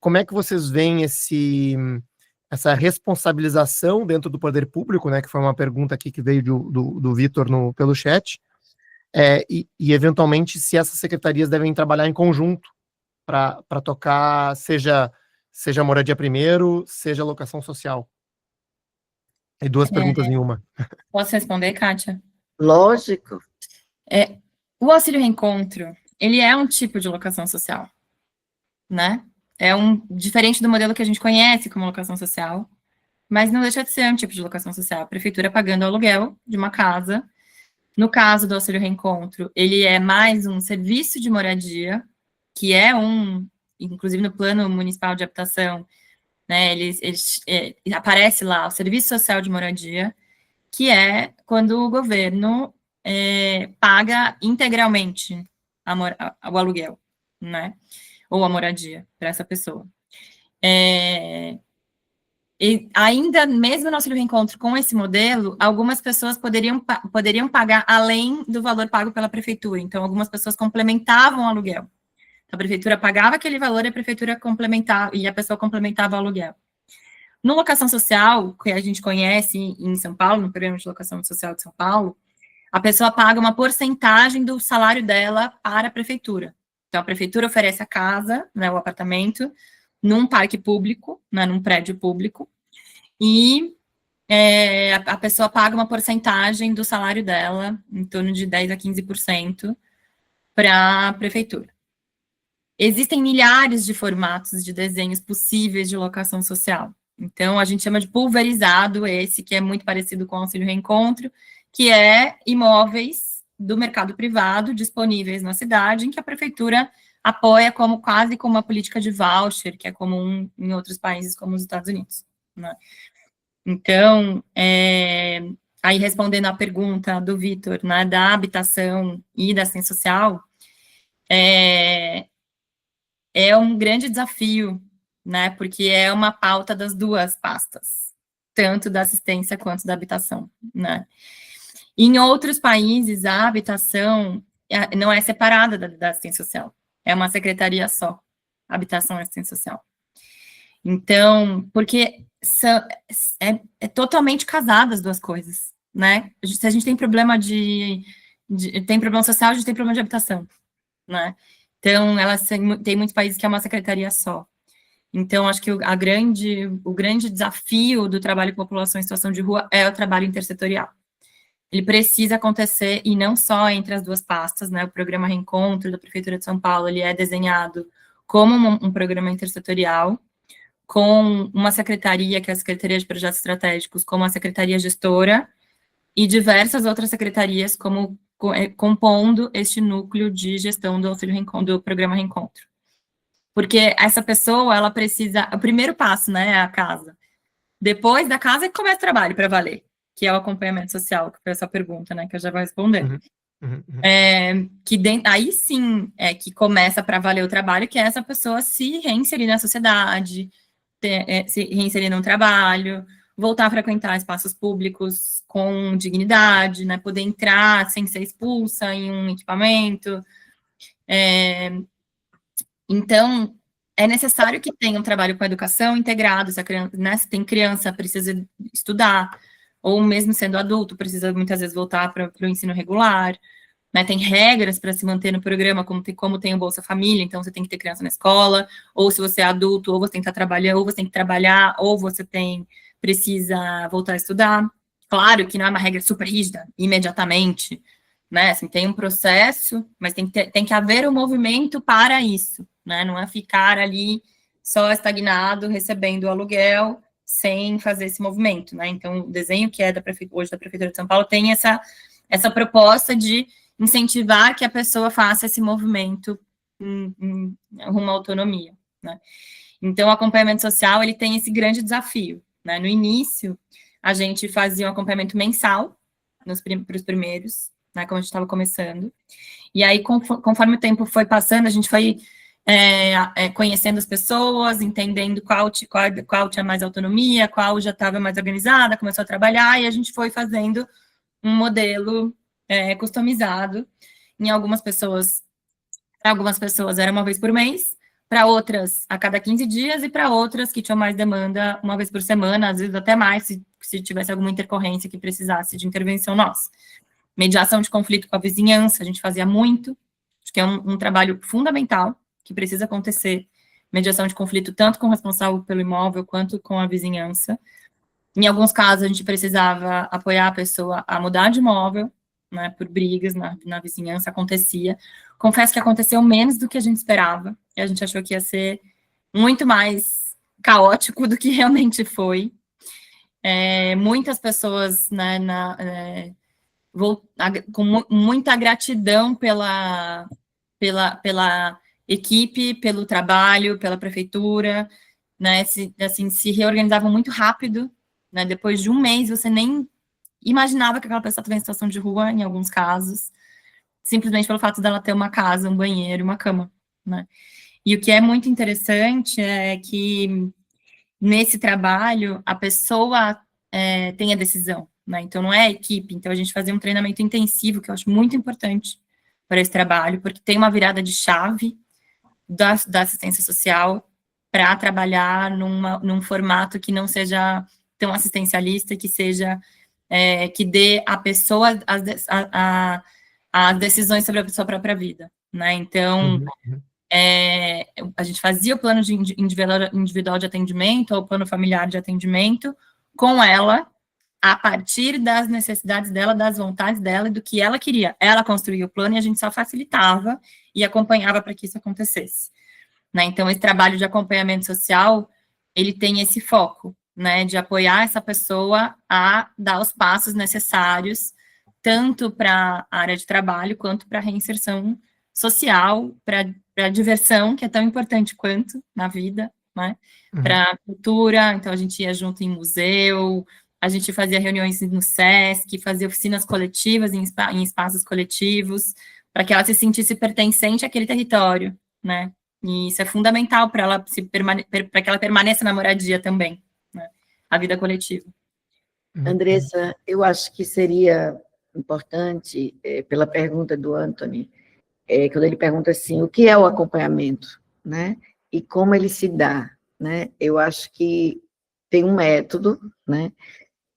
Speaker 1: Como é que vocês veem essa responsabilização dentro do poder público, né, que foi uma pergunta aqui que veio do Vitor pelo chat, e eventualmente se essas secretarias devem trabalhar em conjunto para tocar, seja moradia primeiro, seja locação social. E duas perguntas em uma.
Speaker 3: Posso responder, Kátia?
Speaker 2: Lógico.
Speaker 3: O auxílio reencontro, ele é um tipo de locação social, né? Diferente do modelo que a gente conhece como locação social, mas não deixa de ser um tipo de locação social. A prefeitura pagando o aluguel de uma casa. No caso do auxílio reencontro, ele é mais um serviço de moradia, que é inclusive no plano municipal de habitação, né, aparece lá o serviço social de moradia, que é quando o governo paga integralmente o aluguel, né, ou a moradia para essa pessoa. E ainda, mesmo no auxílio reencontro com esse modelo, algumas pessoas poderiam pagar além do valor pago pela prefeitura. Então, algumas pessoas complementavam o aluguel. A prefeitura pagava aquele valor e a prefeitura complementava, e a pessoa complementava o aluguel. No locação social, que a gente conhece em São Paulo, no programa de locação social de São Paulo, a pessoa paga uma porcentagem do salário dela para a prefeitura. Então, a prefeitura oferece a casa, né, o apartamento, num parque público, né, num prédio público, e a pessoa paga uma porcentagem do salário dela, em torno de 10% a 15%, para a prefeitura. Existem milhares de formatos de desenhos possíveis de locação social. Então, a gente chama de pulverizado esse, que é muito parecido com o auxílio reencontro, que é imóveis do mercado privado disponíveis na cidade, em que a prefeitura apoia quase como uma política de voucher, que é comum em outros países, como os Estados Unidos, né? Então, aí respondendo à pergunta do Vitor, né, da habitação e da assistência social, é um grande desafio né? Porque é uma pauta das duas pastas, tanto da assistência quanto da habitação, né? Em outros países, a habitação não é separada da assistência social, é uma secretaria só, habitação e assistência social. Então, porque é totalmente casada as duas coisas, né? Se a gente tem problema tem problema social, a gente tem problema de habitação, né? Então, tem muitos países que é uma secretaria só. Então, acho que o grande desafio do trabalho com população em situação de rua é o trabalho intersetorial. Ele precisa acontecer, e não só entre as duas pastas, né? O programa Reencontro da Prefeitura de São Paulo, ele é desenhado como um programa intersetorial, com uma secretaria, que é a Secretaria de Projetos Estratégicos, como a Secretaria Gestora, e diversas outras secretarias compondo este núcleo de gestão do programa Reencontro. Porque essa pessoa, ela precisa... O primeiro passo, né, é a casa. Depois da casa é que começa o trabalho para valer, que é o acompanhamento social, que foi essa pergunta, né, que eu já vou responder. Aí sim é que começa para valer o trabalho, que é essa pessoa se reinserir na sociedade, se reinserir no trabalho, voltar a frequentar espaços públicos com dignidade, né, poder entrar sem ser expulsa em um equipamento. Então, é necessário que tenha um trabalho com a educação integrado, se tem criança, precisa estudar, ou mesmo sendo adulto, precisa muitas vezes voltar para o ensino regular, né, tem regras para se manter no programa, como tem o Bolsa Família, então você tem que ter criança na escola, ou se você é adulto, ou você tem que estar trabalhando, ou você tem que trabalhar, ou você precisa voltar a estudar. Claro que não é uma regra super rígida, imediatamente, né, assim, tem um processo, mas tem que haver um movimento para isso, né, não é ficar ali só estagnado, recebendo o aluguel, sem fazer esse movimento, né, então o desenho que é hoje da Prefeitura de São Paulo tem essa proposta de incentivar que a pessoa faça esse movimento rumo à autonomia, né. Então, o acompanhamento social, ele tem esse grande desafio, né, no início, a gente fazia um acompanhamento mensal, para os primeiros, né, como a gente estava começando, e aí, conforme o tempo foi passando, a gente foi conhecendo as pessoas, entendendo qual tinha mais autonomia, qual já estava mais organizada, começou a trabalhar, e a gente foi fazendo um modelo customizado. Para algumas pessoas era uma vez por mês, para outras a cada 15 dias, e para outras que tinham mais demanda, uma vez por semana, às vezes até mais, se tivesse alguma intercorrência que precisasse de intervenção nossa. Mediação de conflito com a vizinhança, a gente fazia muito, acho que é um trabalho fundamental, que precisa acontecer, mediação de conflito tanto com o responsável pelo imóvel, quanto com a vizinhança. Em alguns casos, a gente precisava apoiar a pessoa a mudar de imóvel, né, por brigas na vizinhança, acontecia. Confesso que aconteceu menos do que a gente esperava, e a gente achou que ia ser muito mais caótico do que realmente foi. Muitas pessoas, né, com muita gratidão pela equipe, pelo trabalho, pela prefeitura, né, se reorganizavam muito rápido, né, depois de um mês, você nem imaginava que aquela pessoa estava em situação de rua, em alguns casos, simplesmente pelo fato dela ter uma casa, um banheiro e uma cama, né. E o que é muito interessante é que, nesse trabalho, a pessoa tem a decisão, né, então não é a equipe, então a gente fazia um treinamento intensivo, que eu acho muito importante para esse trabalho, porque tem uma virada de chave da assistência social para trabalhar num formato que não seja tão assistencialista, que seja, que dê à pessoa as decisões sobre a sua própria vida, né, então, a gente fazia o plano de individual de atendimento, ou o plano familiar de atendimento, com ela, a partir das necessidades dela, das vontades dela e do que ela queria. Ela construía o plano e a gente só facilitava e acompanhava para que isso acontecesse, né? Então, esse trabalho de acompanhamento social, ele tem esse foco, né, de apoiar essa pessoa a dar os passos necessários, tanto para a área de trabalho, quanto para a reinserção social, para a diversão, que é tão importante quanto na vida, né? Para a cultura, então a gente ia junto em museu, a gente fazia reuniões no SESC, fazia oficinas coletivas em espaços coletivos, para que ela se sentisse pertencente àquele território, né? E isso é fundamental para ela para que ela permaneça na moradia também, né? A vida coletiva.
Speaker 2: Andressa, eu acho que seria importante, pela pergunta do Anthony, quando ele pergunta assim, o que é o acompanhamento, né? E como ele se dá, né? Eu acho que tem um método, né?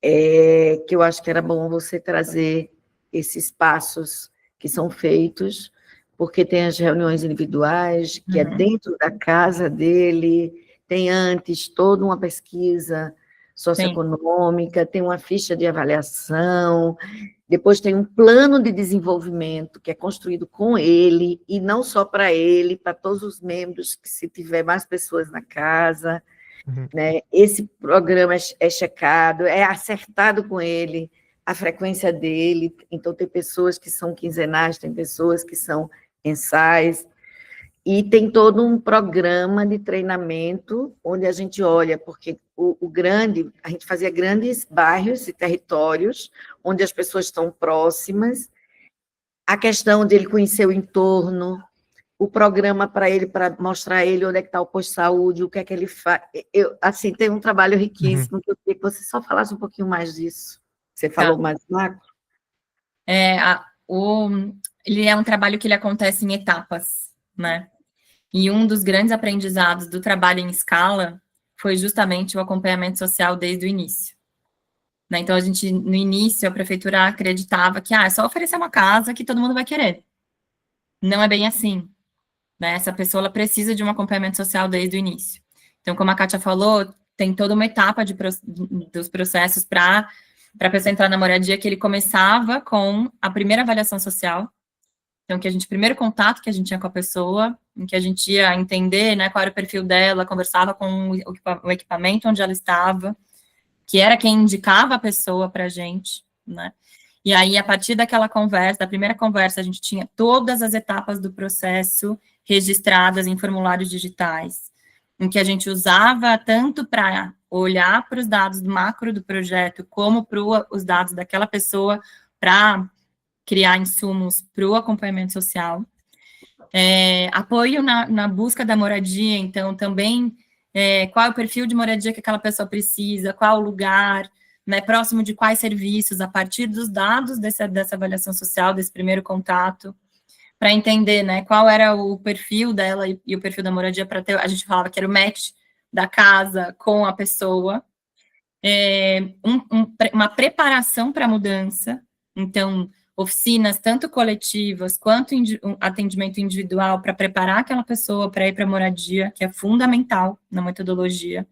Speaker 2: Que eu acho que era bom você trazer esses passos que são feitos, porque tem as reuniões individuais, que é dentro da casa dele, tem antes toda uma pesquisa socioeconômica, tem uma ficha de avaliação, depois tem um plano de desenvolvimento que é construído com ele, e não só para ele, para todos os membros, que se tiver mais pessoas na casa, né? Esse programa é checado, é acertado com ele, a frequência dele, então tem pessoas que são quinzenais, tem pessoas que são mensais, e tem todo um programa de treinamento, onde a gente olha, porque a gente fazia grandes bairros e territórios, onde as pessoas estão próximas, a questão dele conhecer o entorno, o programa para ele, para mostrar a ele onde é que está o posto de saúde, o que é que ele faz. Assim, tem um trabalho riquíssimo, que eu queria que você só falasse um pouquinho mais disso. Você falou mais macro?
Speaker 3: Ele é um trabalho que ele acontece em etapas, né? E um dos grandes aprendizados do trabalho em escala foi justamente o acompanhamento social desde o início. Né? Então, no início, a prefeitura acreditava que é só oferecer uma casa que todo mundo vai querer. Não é bem assim. Né? Essa pessoa ela precisa de um acompanhamento social desde o início. Então, como a Kátia falou, tem toda uma etapa dos processos para a pessoa entrar na moradia, que ele começava com a primeira avaliação social. Então, primeiro contato que a gente tinha com a pessoa, em que a gente ia entender, né, qual era o perfil dela, conversava com o equipamento onde ela estava, que era quem indicava a pessoa para a gente, né? E aí, a partir daquela conversa, da primeira conversa, a gente tinha todas as etapas do processo registradas em formulários digitais, em que a gente usava tanto para olhar para os dados do macro do projeto, como para os dados daquela pessoa, para criar insumos para o acompanhamento social. Apoio na busca da moradia, então, também, qual é o perfil de moradia que aquela pessoa precisa, qual o lugar, né, próximo de quais serviços, a partir dos dados dessa avaliação social, desse primeiro contato, para entender, né, qual era o perfil dela e o perfil da moradia, para ter, a gente falava que era o match da casa com a pessoa, uma preparação para a mudança, então, oficinas tanto coletivas quanto atendimento individual para preparar aquela pessoa para ir para a moradia, que é fundamental na metodologia.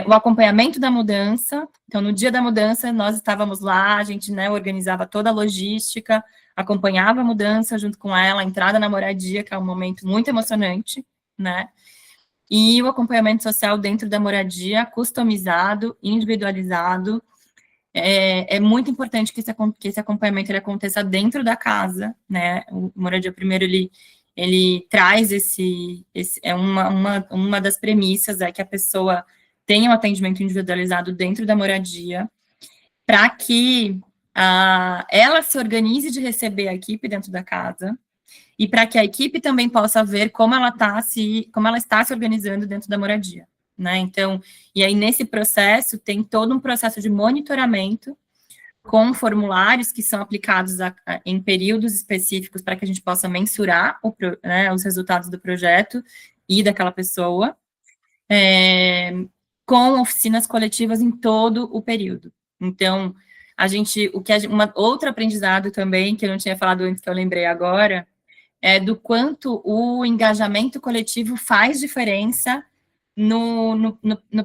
Speaker 3: O acompanhamento da mudança, então, no dia da mudança, nós estávamos lá, a gente, né, organizava toda a logística, acompanhava a mudança junto com ela, a entrada na moradia, que é um momento muito emocionante, né, e o acompanhamento social dentro da moradia, customizado, individualizado. É muito importante que esse acompanhamento ele aconteça dentro da casa, né, o Moradia Primeiro, ele traz uma das premissas, que a pessoa tenha um atendimento individualizado dentro da moradia, para que ela se organize de receber a equipe dentro da casa, e para que a equipe também possa ver como ela está se organizando dentro da moradia, né? Então, e aí nesse processo tem todo um processo de monitoramento com formulários que são aplicados em períodos específicos para que a gente possa mensurar os resultados do projeto e daquela pessoa, com oficinas coletivas em todo o período. Então, outro aprendizado também, que eu não tinha falado antes, que eu lembrei agora, é do quanto o engajamento coletivo faz diferença no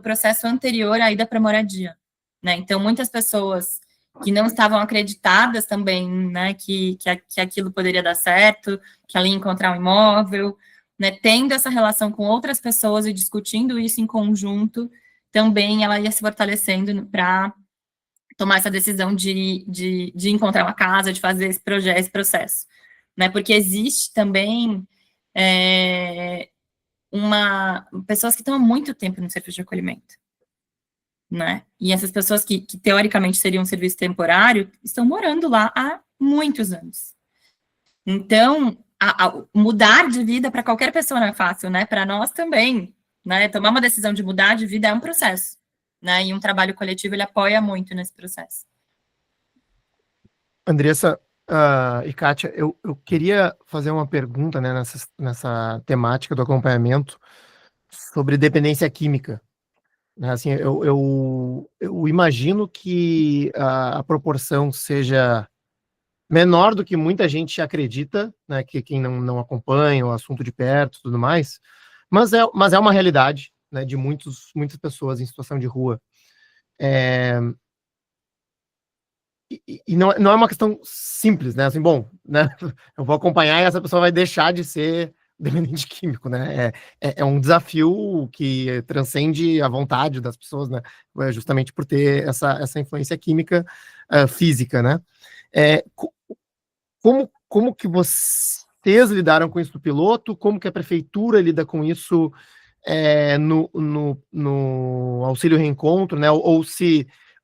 Speaker 3: processo anterior à ida para a moradia, né? Então, muitas pessoas que não estavam acreditadas também, né, que aquilo poderia dar certo, que ela ia encontrar um imóvel, né, tendo essa relação com outras pessoas e discutindo isso em conjunto, também ela ia se fortalecendo para tomar essa decisão de encontrar uma casa, de fazer esse projeto, esse processo, né? Porque existe também pessoas que estão há muito tempo no serviço de acolhimento, né? E essas pessoas que teoricamente seriam um serviço temporário estão morando lá há muitos anos. Então, mudar de vida para qualquer pessoa não é fácil, né? Para nós também, né? Tomar uma decisão de mudar de vida é um processo, né? E um trabalho coletivo, ele apoia muito nesse processo.
Speaker 1: Andressa e Kátia, eu queria fazer uma pergunta, né, nessa temática do acompanhamento sobre dependência química. Né? Assim, eu imagino que a proporção seja menor do que muita gente acredita, né, que quem não acompanha o assunto de perto e tudo mais, mas é uma realidade, né, de muitas pessoas em situação de rua. E não é uma questão simples, né? Assim, bom, né? Eu vou acompanhar e essa pessoa vai deixar de ser dependente químico, né? É um desafio que transcende a vontade das pessoas, né? Justamente por ter essa influência química física, né? Como que vocês lidaram com isso no piloto? Como que a prefeitura lida com isso no auxílio reencontro, né?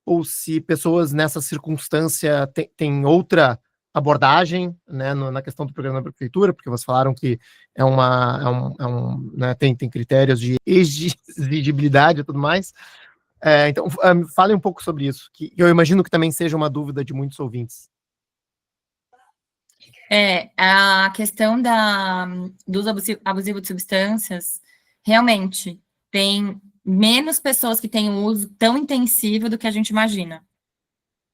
Speaker 1: Ou se pessoas nessa circunstância têm outra abordagem, né, na questão do programa da prefeitura, porque vocês falaram que né, tem critérios de exigibilidade e tudo mais. Então, falem um pouco sobre isso, que eu imagino que também seja uma dúvida de muitos ouvintes.
Speaker 3: A questão do uso abusivo de substâncias, realmente, tem menos pessoas que têm um uso tão intensivo do que a gente imagina.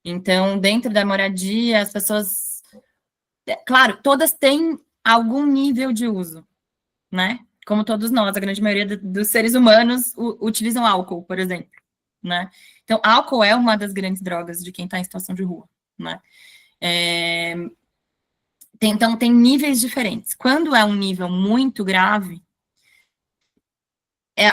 Speaker 3: Então, dentro da moradia, as pessoas... Claro, todas têm algum nível de uso, né? Como todos nós, a grande maioria dos seres humanos utilizam álcool, por exemplo, né? Então, álcool é uma das grandes drogas de quem está em situação de rua, né? Então, tem níveis diferentes. Quando é um nível muito grave,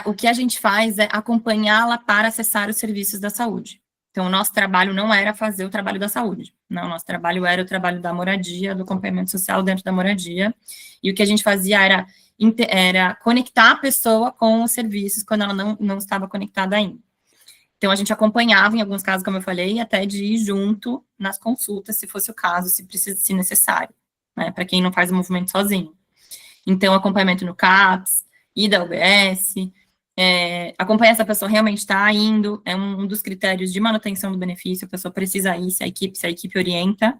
Speaker 3: o que a gente faz é acompanhá-la para acessar os serviços da saúde. Então, o nosso trabalho não era fazer o trabalho da saúde, não, o nosso trabalho era o trabalho da moradia, do acompanhamento social dentro da moradia, e o que a gente fazia era conectar a pessoa com os serviços quando ela não estava conectada ainda. Então, a gente acompanhava, em alguns casos, como eu falei, até de ir junto nas consultas, se fosse o caso, se necessário, né, para quem não faz o movimento sozinho. Então, acompanhamento no CAPS, ida ao UBS, acompanhar se a pessoa realmente está indo, é um dos critérios de manutenção do benefício, a pessoa precisa ir, se a equipe orienta,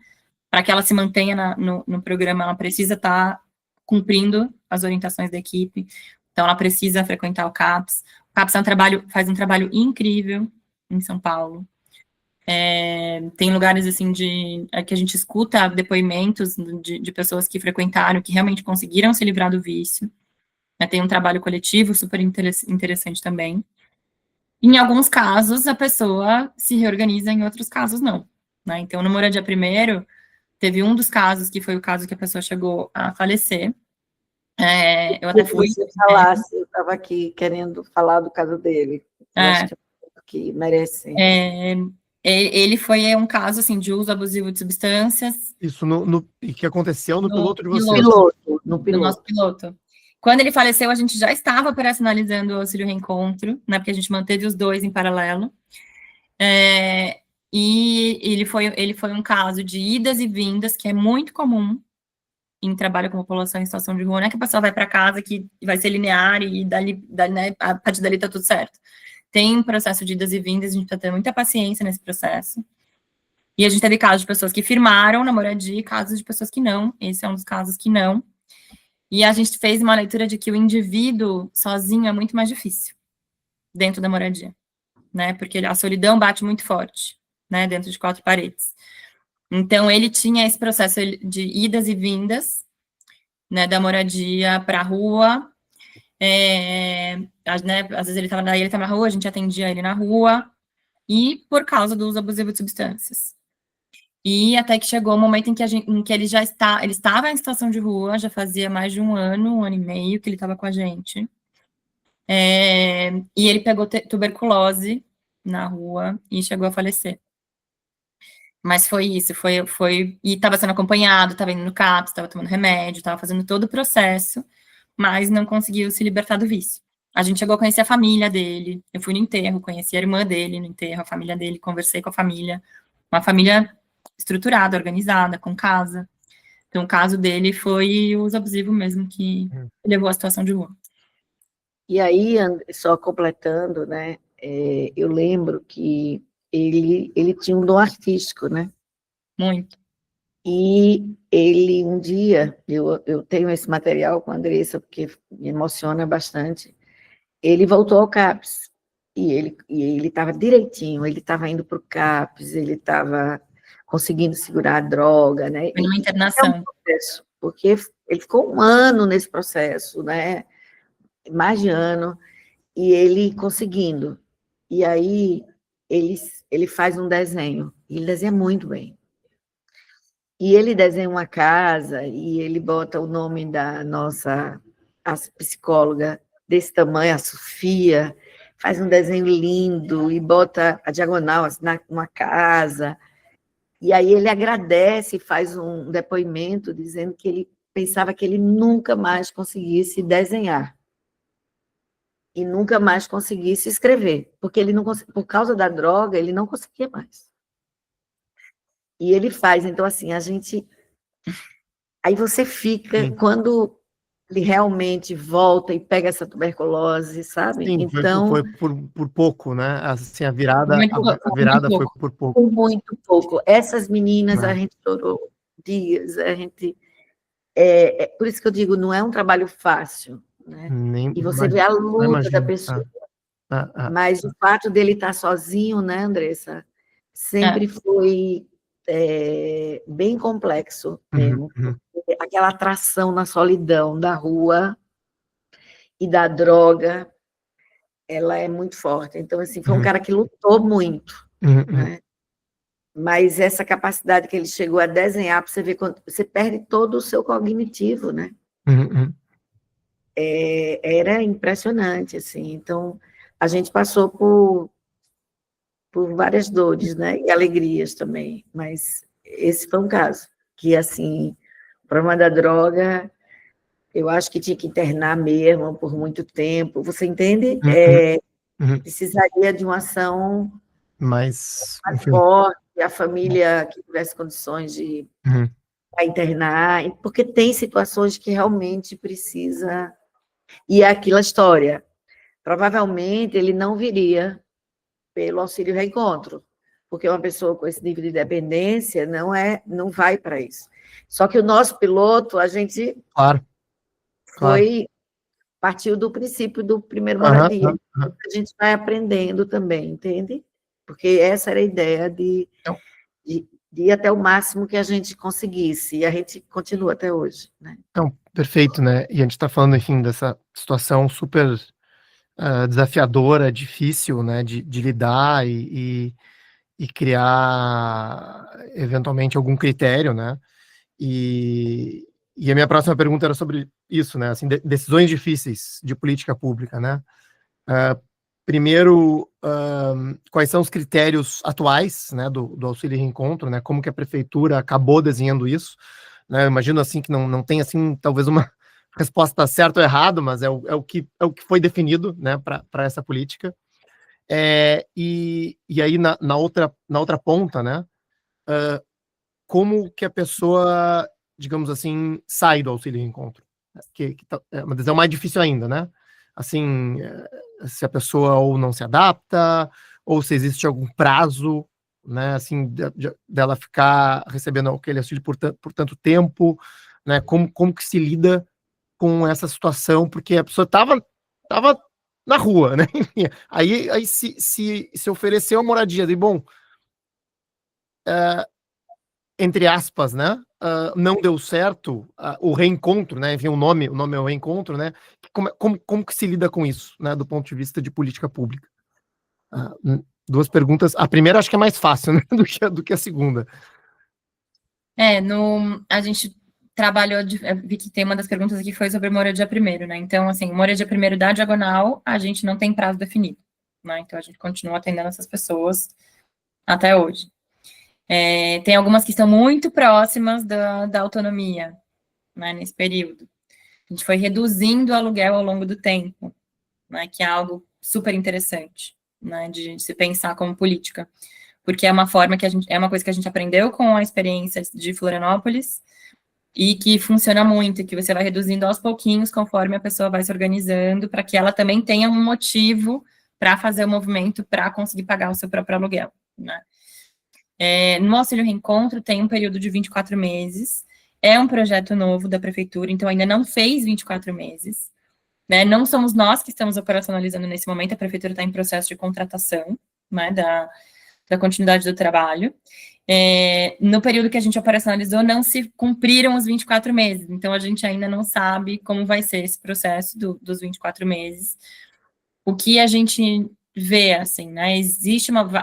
Speaker 3: para que ela se mantenha no programa, ela precisa estar cumprindo as orientações da equipe, então ela precisa frequentar o CAPS. O CAPS faz um trabalho incrível em São Paulo. Tem lugares, assim, que a gente escuta depoimentos de pessoas que frequentaram, que realmente conseguiram se livrar do vício. Tem um trabalho coletivo super interessante também. Em alguns casos, a pessoa se reorganiza, em outros casos, não. Né? Então, no Moradia Primeiro, teve um dos casos, que foi o caso que a pessoa chegou a falecer. Eu até fui...
Speaker 2: Se você falasse, eu estava aqui querendo falar do caso dele. Eu acho que merece...
Speaker 3: Ele foi um caso, assim, de uso abusivo de substâncias.
Speaker 1: Isso que aconteceu no piloto de vocês.
Speaker 2: No
Speaker 3: nosso piloto. Quando ele faleceu, a gente já estava operacionalizando o auxílio reencontro, né, porque a gente manteve os dois em paralelo. E ele foi um caso de idas e vindas, que é muito comum em trabalho com população em situação de rua. Não é que a pessoa vai para casa que vai ser linear e dali, né, a partir dali está tudo certo. Tem um processo de idas e vindas, a gente precisa ter muita paciência nesse processo. E a gente teve casos de pessoas que firmaram na moradia e casos de pessoas que não. Esse é um dos casos que não. E a gente fez uma leitura de que o indivíduo sozinho é muito mais difícil dentro da moradia, né? Porque a solidão bate muito forte, né? Dentro de 4 paredes. Então, ele tinha esse processo de idas e vindas, né? Da moradia para a rua. Né, às vezes ele estava na rua, a gente atendia ele na rua, e por causa do uso abusivo de substâncias. E até que chegou o momento em que ele estava em situação de rua, já fazia mais de um ano e meio que ele estava com a gente. E ele pegou tuberculose na rua e chegou a falecer. Mas foi isso, e estava sendo acompanhado, estava indo no CAPS, estava tomando remédio, estava fazendo todo o processo, mas não conseguiu se libertar do vício. A gente chegou a conhecer a família dele, eu fui no enterro, conheci a irmã dele no enterro, a família dele, conversei com a família, uma família estruturada, organizada, com casa, Então, o caso dele foi o uso abusivo mesmo, que levou à situação de rua.
Speaker 2: E aí, só completando, né, eu lembro que ele tinha um dom artístico, né?
Speaker 3: Muito.
Speaker 2: E ele, um dia, eu tenho esse material com a Andressa, porque me emociona bastante, ele voltou ao CAPS, e ele estava direitinho, ele estava indo para o CAPS, ele estava conseguindo segurar a droga, né?
Speaker 3: Foi numa
Speaker 2: É um
Speaker 3: internação.
Speaker 2: processo, porque ele ficou um ano nesse processo, né? Mais de ano, e ele conseguindo. E aí, ele faz um desenho, e ele desenha muito bem. E ele desenha uma casa, e ele bota o nome da nossa psicóloga desse tamanho, a Sofia, faz um desenho lindo, e bota a diagonal assim, numa casa. E aí ele agradece, faz um depoimento, dizendo que ele pensava que ele nunca mais conseguisse desenhar. E nunca mais conseguisse escrever, porque ele não por causa da droga, ele não conseguia mais. E ele faz, então assim, a gente... Aí você fica, quando ele realmente volta e pega essa tuberculose, sabe?
Speaker 1: Sim,
Speaker 2: Então,
Speaker 1: foi por pouco, né? Assim, a virada,
Speaker 3: Muito,
Speaker 1: a
Speaker 3: muito
Speaker 1: virada foi
Speaker 3: pouco.
Speaker 1: por pouco.
Speaker 2: por muito pouco. Essas meninas, a
Speaker 1: Né?
Speaker 2: gente chorou dias, a gente... por isso que eu digo, não é um trabalho fácil, né?
Speaker 1: Nem,
Speaker 2: E você vê a luta da
Speaker 1: imagino.
Speaker 2: pessoa. Mas o fato dele estar sozinho, né, Andressa, sempre foi bem complexo mesmo. Porque aquela atração na solidão da rua e da droga, ela é muito forte. Então, assim, foi um cara que lutou muito, né? Mas essa capacidade que ele chegou a desenhar, para você ver, você perde todo o seu cognitivo, né? Era impressionante, assim. Então, a gente passou por várias dores, né, e alegrias também, mas esse foi um caso que, assim, o problema da droga, eu acho que tinha que internar mesmo por muito tempo, você entende? Precisaria de uma ação
Speaker 1: Mas,
Speaker 2: mais
Speaker 1: enfim.
Speaker 2: forte, a família que tivesse condições de internar, porque tem situações que realmente precisa, e é aquela história, provavelmente ele não viria pelo auxílio reencontro, porque uma pessoa com esse nível de dependência não vai para isso. Só que o nosso piloto, a gente partiu do princípio do primeiro moradia. A gente vai aprendendo também, entende? Porque essa era a ideia de ir até o máximo que a gente conseguisse, e a gente continua até hoje, né?
Speaker 1: Então, perfeito, né? E a gente está falando, enfim, dessa situação super desafiadora, difícil, né, de lidar e criar, eventualmente, algum critério, né? E a minha próxima pergunta era sobre isso, né? Assim, decisões difíceis de política pública, né? Primeiro, quais são os critérios atuais, né, do auxílio reencontro, né? Como que a prefeitura acabou desenhando isso, né? Eu imagino assim que não tem assim talvez uma resposta certa ou errada, mas é o que foi definido, né, para essa política. E aí na outra ponta, né? Como que a pessoa, digamos assim, sai do auxílio reencontro? Que é uma decisão mais difícil ainda, né? Assim, se a pessoa ou não se adapta, ou se existe algum prazo, né, assim, dela ficar recebendo aquele auxílio por tanto tempo, né? Como que se lida com essa situação? Porque a pessoa estava na rua, né? Aí se ofereceu a moradia, de bom, entre aspas, né? Não deu certo o reencontro, né? Enfim, o nome é o reencontro, né? Como que se lida com isso, né? Do ponto de vista de política pública? Duas perguntas. A primeira acho que é mais fácil, né? do que a segunda.
Speaker 3: A gente trabalhou, vi que tem uma das perguntas aqui foi sobre moradia primeiro, né? Então, assim, moradia primeiro da Diagonal, a gente não tem prazo definido, né? Então, a gente continua atendendo essas pessoas até hoje. Tem algumas que estão muito próximas da autonomia, né, nesse período. A gente foi reduzindo o aluguel ao longo do tempo, né, que é algo super interessante, né, de se pensar como política, porque é uma forma que é uma coisa que a gente aprendeu com a experiência de Florianópolis, e que funciona muito, que você vai reduzindo aos pouquinhos conforme a pessoa vai se organizando, para que ela também tenha um motivo para fazer o movimento para conseguir pagar o seu próprio aluguel, né? No Auxílio Reencontro tem um período de 24 meses, é um projeto novo da prefeitura, então ainda não fez 24 meses, né? Não somos nós que estamos operacionalizando nesse momento, a prefeitura está em processo de contratação, né, da continuidade do trabalho. No período que a gente operacionalizou, não se cumpriram os 24 meses, então a gente ainda não sabe como vai ser esse processo dos 24 meses. O que a gente vê, assim, né,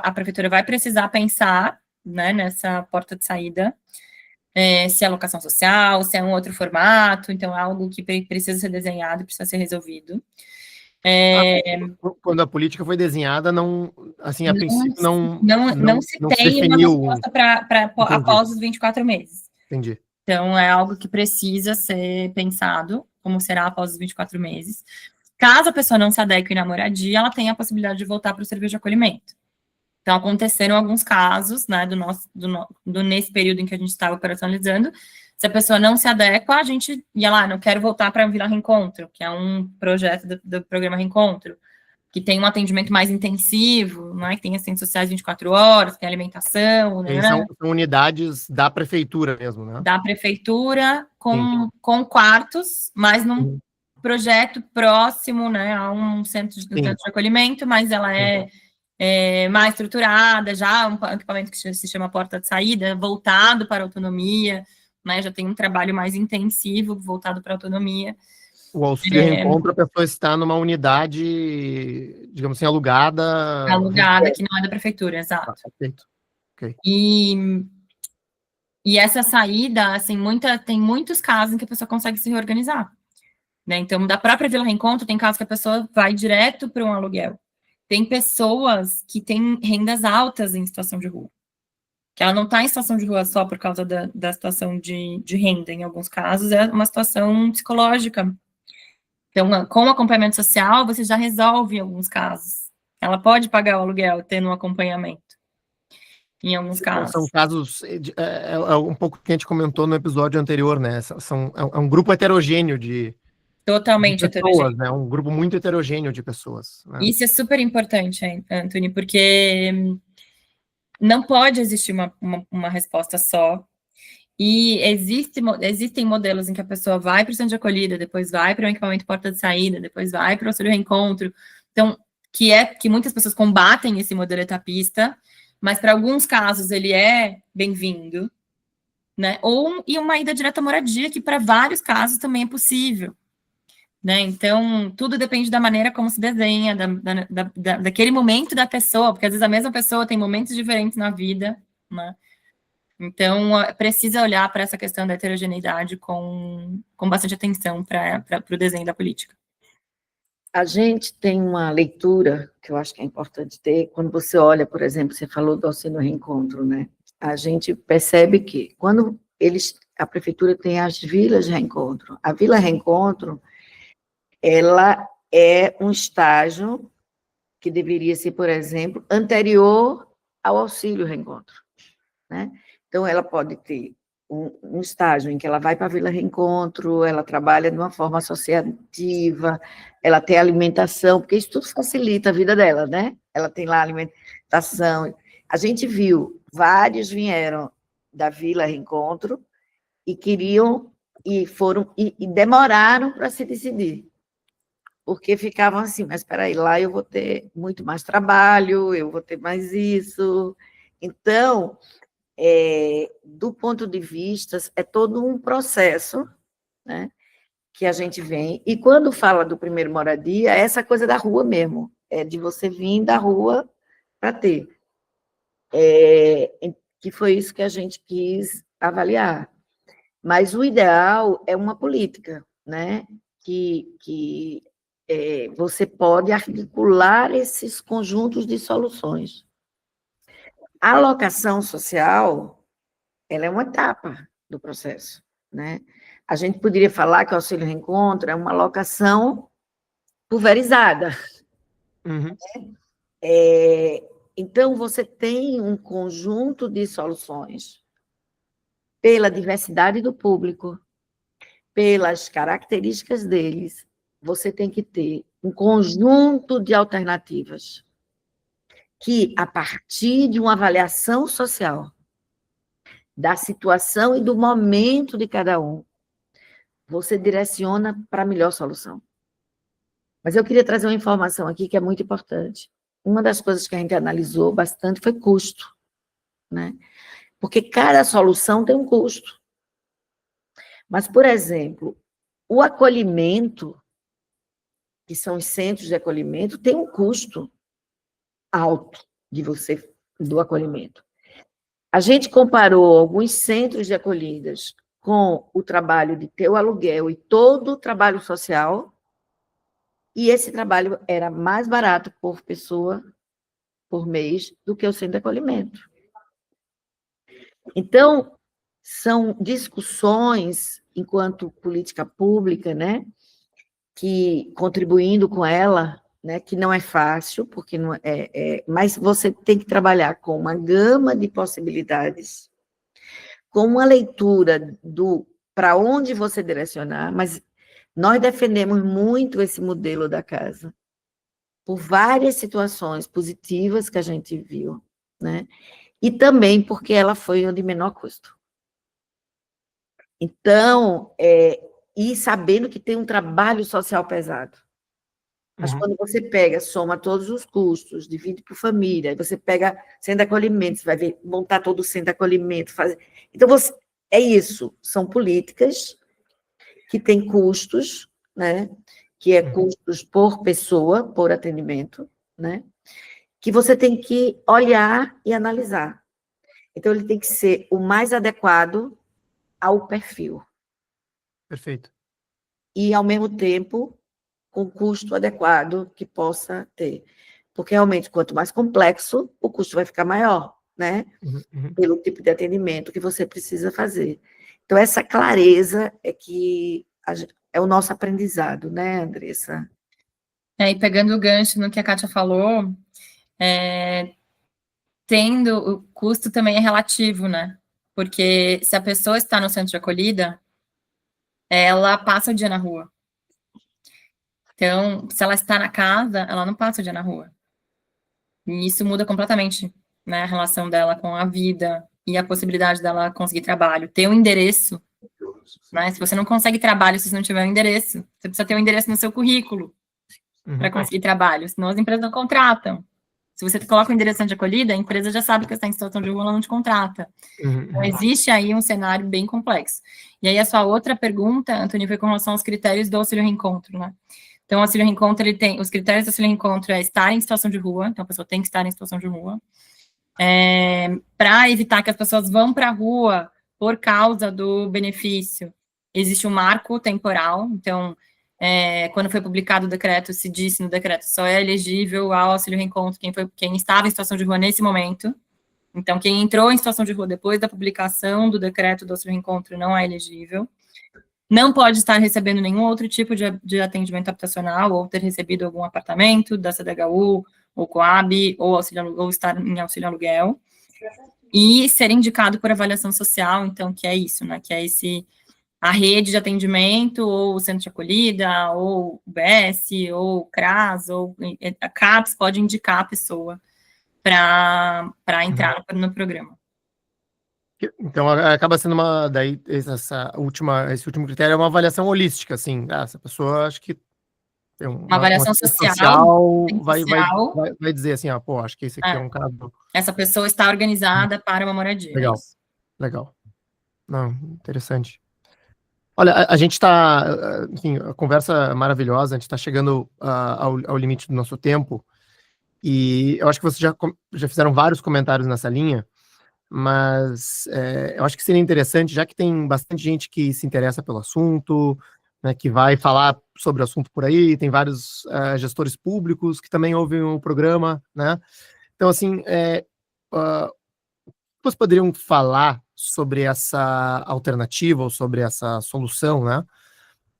Speaker 3: a prefeitura vai precisar pensar, né, nessa porta de saída, se é locação social, se é um outro formato, então é algo que precisa ser desenhado, precisa ser resolvido.
Speaker 1: Quando a política foi desenhada, não, assim, a princípio
Speaker 3: não se tem uma
Speaker 1: definiu.
Speaker 3: resposta para após os 24 meses.
Speaker 1: Entendi.
Speaker 3: Então, é algo que precisa ser pensado, como será após os 24 meses. Caso a pessoa não se adeque na moradia, ela tem a possibilidade de voltar para o serviço de acolhimento. Então, aconteceram alguns casos, né, nesse período em que a gente estava operacionalizando. Se a pessoa não se adequa, a gente ia lá, não quero voltar para a Vila Reencontro, que é um projeto do programa Reencontro, que tem um atendimento mais intensivo, né, que tem assistentes sociais 24 horas, tem alimentação, né?
Speaker 1: São unidades da prefeitura mesmo, né?
Speaker 3: Da prefeitura, com quartos, mas num projeto próximo, né, a um centro de acolhimento, mas ela é mais estruturada, já um equipamento que se chama porta de saída, voltado para a autonomia, né, já tem um trabalho mais intensivo voltado para a autonomia.
Speaker 1: O Auxílio Reencontro, a pessoa está numa unidade, digamos assim, alugada.
Speaker 3: Alugada, que não é da prefeitura, exato.
Speaker 1: Perfeito. Okay.
Speaker 3: E essa saída, assim, tem muitos casos em que a pessoa consegue se reorganizar, né? Então, da própria Vila Reencontro, tem casos que a pessoa vai direto para um aluguel. Tem pessoas que têm rendas altas em situação de rua, que ela não está em situação de rua só por causa da situação de renda, em alguns casos, é uma situação psicológica. Então, com o acompanhamento social, você já resolve em alguns casos. Ela pode pagar o aluguel tendo um acompanhamento, em alguns casos.
Speaker 1: São casos, um pouco que a gente comentou no episódio anterior, né? É um grupo heterogêneo
Speaker 3: Totalmente
Speaker 1: de pessoas,
Speaker 3: heterogêneo.
Speaker 1: né? Um grupo muito heterogêneo de pessoas. Né?
Speaker 3: Isso é super importante, Anthony, porque não pode existir uma resposta só. E existem modelos em que a pessoa vai para o centro de acolhida, depois vai para o equipamento porta de saída, depois vai para o auxílio reencontro. Então, que muitas pessoas combatem esse modelo etapista, mas para alguns casos ele é bem-vindo, né? E uma ida direta à moradia, que para vários casos também é possível. Né? Então, tudo depende da maneira como se desenha, daquele momento da pessoa, porque às vezes a mesma pessoa tem momentos diferentes na vida, né? Então, precisa olhar para essa questão da heterogeneidade com bastante atenção para o desenho da política.
Speaker 2: A gente tem uma leitura que eu acho que é importante ter, quando você olha, por exemplo, você falou do auxílio reencontro, né? A gente percebe que quando a prefeitura tem as vilas de reencontro, a Vila Reencontro, ela é um estágio que deveria ser, por exemplo, anterior ao auxílio reencontro, né? Então, ela pode ter um estágio em que ela vai para a Vila Reencontro, ela trabalha de uma forma associativa, ela tem alimentação, porque isso tudo facilita a vida dela, né? Ela tem lá alimentação. A gente viu, vários vieram da Vila Reencontro e queriam, e demoraram para se decidir, porque ficavam assim, mas espera aí, lá eu vou ter muito mais trabalho, eu vou ter mais isso. Então, do ponto de vista, é todo um processo, né, que a gente vem, e quando fala do primeiro moradia, é essa coisa da rua mesmo, é de você vir da rua para ter. Que foi isso que a gente quis avaliar. Mas o ideal é uma política, né, que você pode articular esses conjuntos de soluções. A alocação social, ela é uma etapa do processo, né? A gente poderia falar que o auxílio reencontro é uma alocação pulverizada.
Speaker 1: Uhum.
Speaker 2: Então, você tem um conjunto de soluções pela diversidade do público, pelas características deles, você tem que ter um conjunto de alternativas que, a partir de uma avaliação social da situação e do momento de cada um, você direciona para a melhor solução. Mas eu queria trazer uma informação aqui que é muito importante. Uma das coisas que a gente analisou bastante foi custo, né? Porque cada solução tem um custo. Mas, por exemplo, o acolhimento, que são os centros de acolhimento, tem um custo alto do acolhimento. A gente comparou alguns centros de acolhidas com o trabalho de ter o aluguel e todo o trabalho social, e esse trabalho era mais barato por pessoa, por mês, do que o centro de acolhimento. Então, são discussões, enquanto política pública, né, que, contribuindo com ela, né, que não é fácil, porque não mas você tem que trabalhar com uma gama de possibilidades, com uma leitura para onde você direcionar, mas nós defendemos muito esse modelo da casa, por várias situações positivas que a gente viu, né? E também porque ela foi de menor custo. Então, e sabendo que tem um trabalho social pesado. Mas quando você pega, soma todos os custos, divide por família, aí você pega centro de acolhimento, você vai ver, montar todo o centro de acolhimento, fazer. Então, é isso, são políticas que têm custos, né? Que é custos por pessoa, por atendimento, né? Que você tem que olhar e analisar. Então, ele tem que ser o mais adequado ao perfil.
Speaker 1: Perfeito.
Speaker 2: E, ao mesmo tempo, com custo adequado que possa ter. Porque, realmente, quanto mais complexo, o custo vai ficar maior, né? Pelo tipo de atendimento que você precisa fazer. Então, essa clareza é o nosso aprendizado, né, Andressa?
Speaker 3: E pegando o gancho no que a Kátia falou, tendo o custo também é relativo, né? Porque se a pessoa está no centro de acolhida, ela passa o dia na rua. Então, se ela está na casa, ela não passa o dia na rua. E isso muda completamente, né, a relação dela com a vida e a possibilidade dela conseguir trabalho. Ter um endereço, né? Se você não consegue trabalho se você não tiver um endereço, você precisa ter um endereço no seu currículo para conseguir trabalho, senão as empresas não contratam. Se você coloca o endereço de acolhida, a empresa já sabe que você está em situação de rua, ela não te contrata. Então, existe aí um cenário bem complexo. E aí, a sua outra pergunta, Antônio, foi com relação aos critérios do auxílio reencontro, né? Então, o auxílio reencontro, ele tem, os critérios do auxílio reencontro é estar em situação de rua, então a pessoa tem que estar em situação de rua, para evitar que as pessoas vão para a rua por causa do benefício. Existe um marco temporal, então, quando foi publicado o decreto, se disse no decreto, só é elegível ao auxílio reencontro quem estava em situação de rua nesse momento. Então, quem entrou em situação de rua depois da publicação do decreto do auxílio reencontro não é elegível. Não pode estar recebendo nenhum outro tipo de atendimento habitacional, ou ter recebido algum apartamento da CDHU, ou Coab, ou estar em auxílio aluguel. E ser indicado por avaliação social, então, que é isso, né? Que é a rede de atendimento, ou o centro de acolhida, ou o BS, ou o CRAS, ou a CAPS, pode indicar a pessoa para entrar no programa.
Speaker 1: Então, acaba sendo esse último critério é uma avaliação holística, assim, essa pessoa, acho que tem
Speaker 3: uma avaliação social,
Speaker 1: vai dizer assim, acho que esse aqui é um caso...
Speaker 3: Essa pessoa está organizada para uma moradia.
Speaker 1: Legal. Não, interessante. Olha, a gente está, enfim, a conversa é maravilhosa, a gente está chegando ao limite do nosso tempo, e eu acho que vocês já fizeram vários comentários nessa linha, mas eu acho que seria interessante, já que tem bastante gente que se interessa pelo assunto, né, que vai falar sobre o assunto por aí, tem vários gestores públicos que também ouvem o programa, né? Então, assim, vocês poderiam falar sobre essa alternativa ou sobre essa solução, né?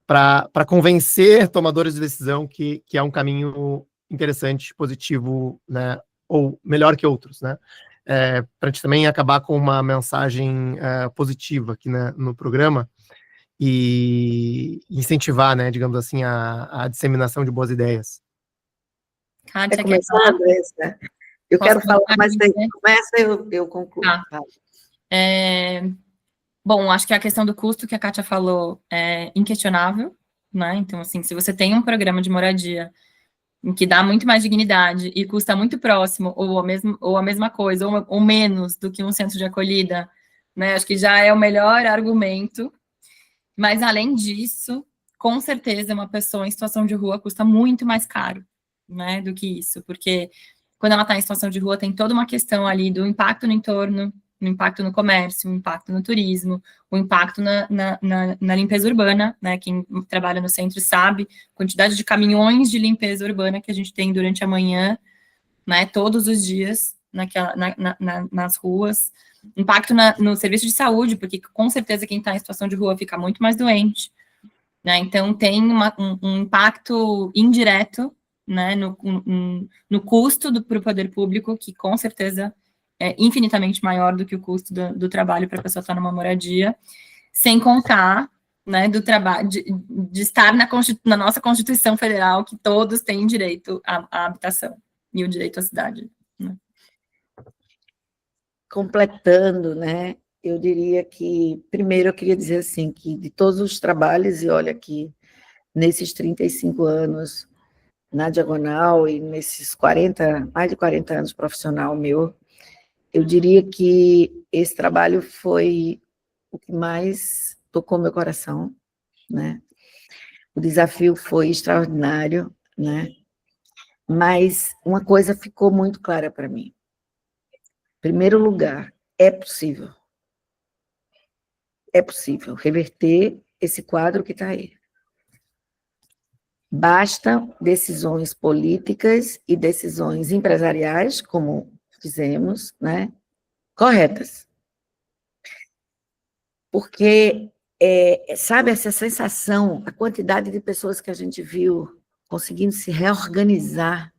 Speaker 1: Para convencer tomadores de decisão que é um caminho interessante, positivo, né? Ou melhor que outros, né? Para a gente também acabar com uma mensagem positiva aqui, né, no programa. e incentivar, né, digamos assim, a disseminação de boas ideias.
Speaker 3: Kátia,
Speaker 2: Quer começar, Andressa? Eu
Speaker 3: Posso
Speaker 2: quero falar,
Speaker 3: começar
Speaker 2: mas
Speaker 3: aqui, né?
Speaker 2: começa, eu concluo.
Speaker 3: Tá. Bom, acho que a questão do custo que a Kátia falou é inquestionável, né? Então, assim, se você tem um programa de moradia em que dá muito mais dignidade e custa muito próximo, ou a mesma coisa, ou menos do que um centro de acolhida, né? Acho que já é o melhor argumento. Mas, além disso, com certeza, uma pessoa em situação de rua custa muito mais caro, né, do que isso, porque quando ela está em situação de rua, tem toda uma questão ali do impacto no entorno, no impacto no comércio, o impacto no turismo, o impacto na limpeza urbana, né, quem trabalha no centro sabe, quantidade de caminhões de limpeza urbana que a gente tem durante a manhã, né, todos os dias, nas ruas, impacto no serviço de saúde, porque com certeza quem está em situação de rua fica muito mais doente, né, então tem um impacto indireto, né, no custo para o poder público, que com certeza é infinitamente maior do que o custo do trabalho para a pessoa estar numa moradia, sem contar, né, do trabalho, de estar na nossa Constituição Federal, que todos têm direito à habitação e o direito à cidade. Né?
Speaker 2: Completando, né, eu diria que, primeiro, eu queria dizer assim, que de todos os trabalhos, e olha que nesses 35 anos na Diagonal e nesses mais de 40 anos profissional meu, eu diria que esse trabalho foi o que mais tocou meu coração, né? O desafio foi extraordinário, né? Mas uma coisa ficou muito clara para mim. Em primeiro lugar, é possível reverter esse quadro que está aí. Basta decisões políticas e decisões empresariais, como fizemos, né, corretas. Porque, sabe, essa sensação, a quantidade de pessoas que a gente viu conseguindo se reorganizar,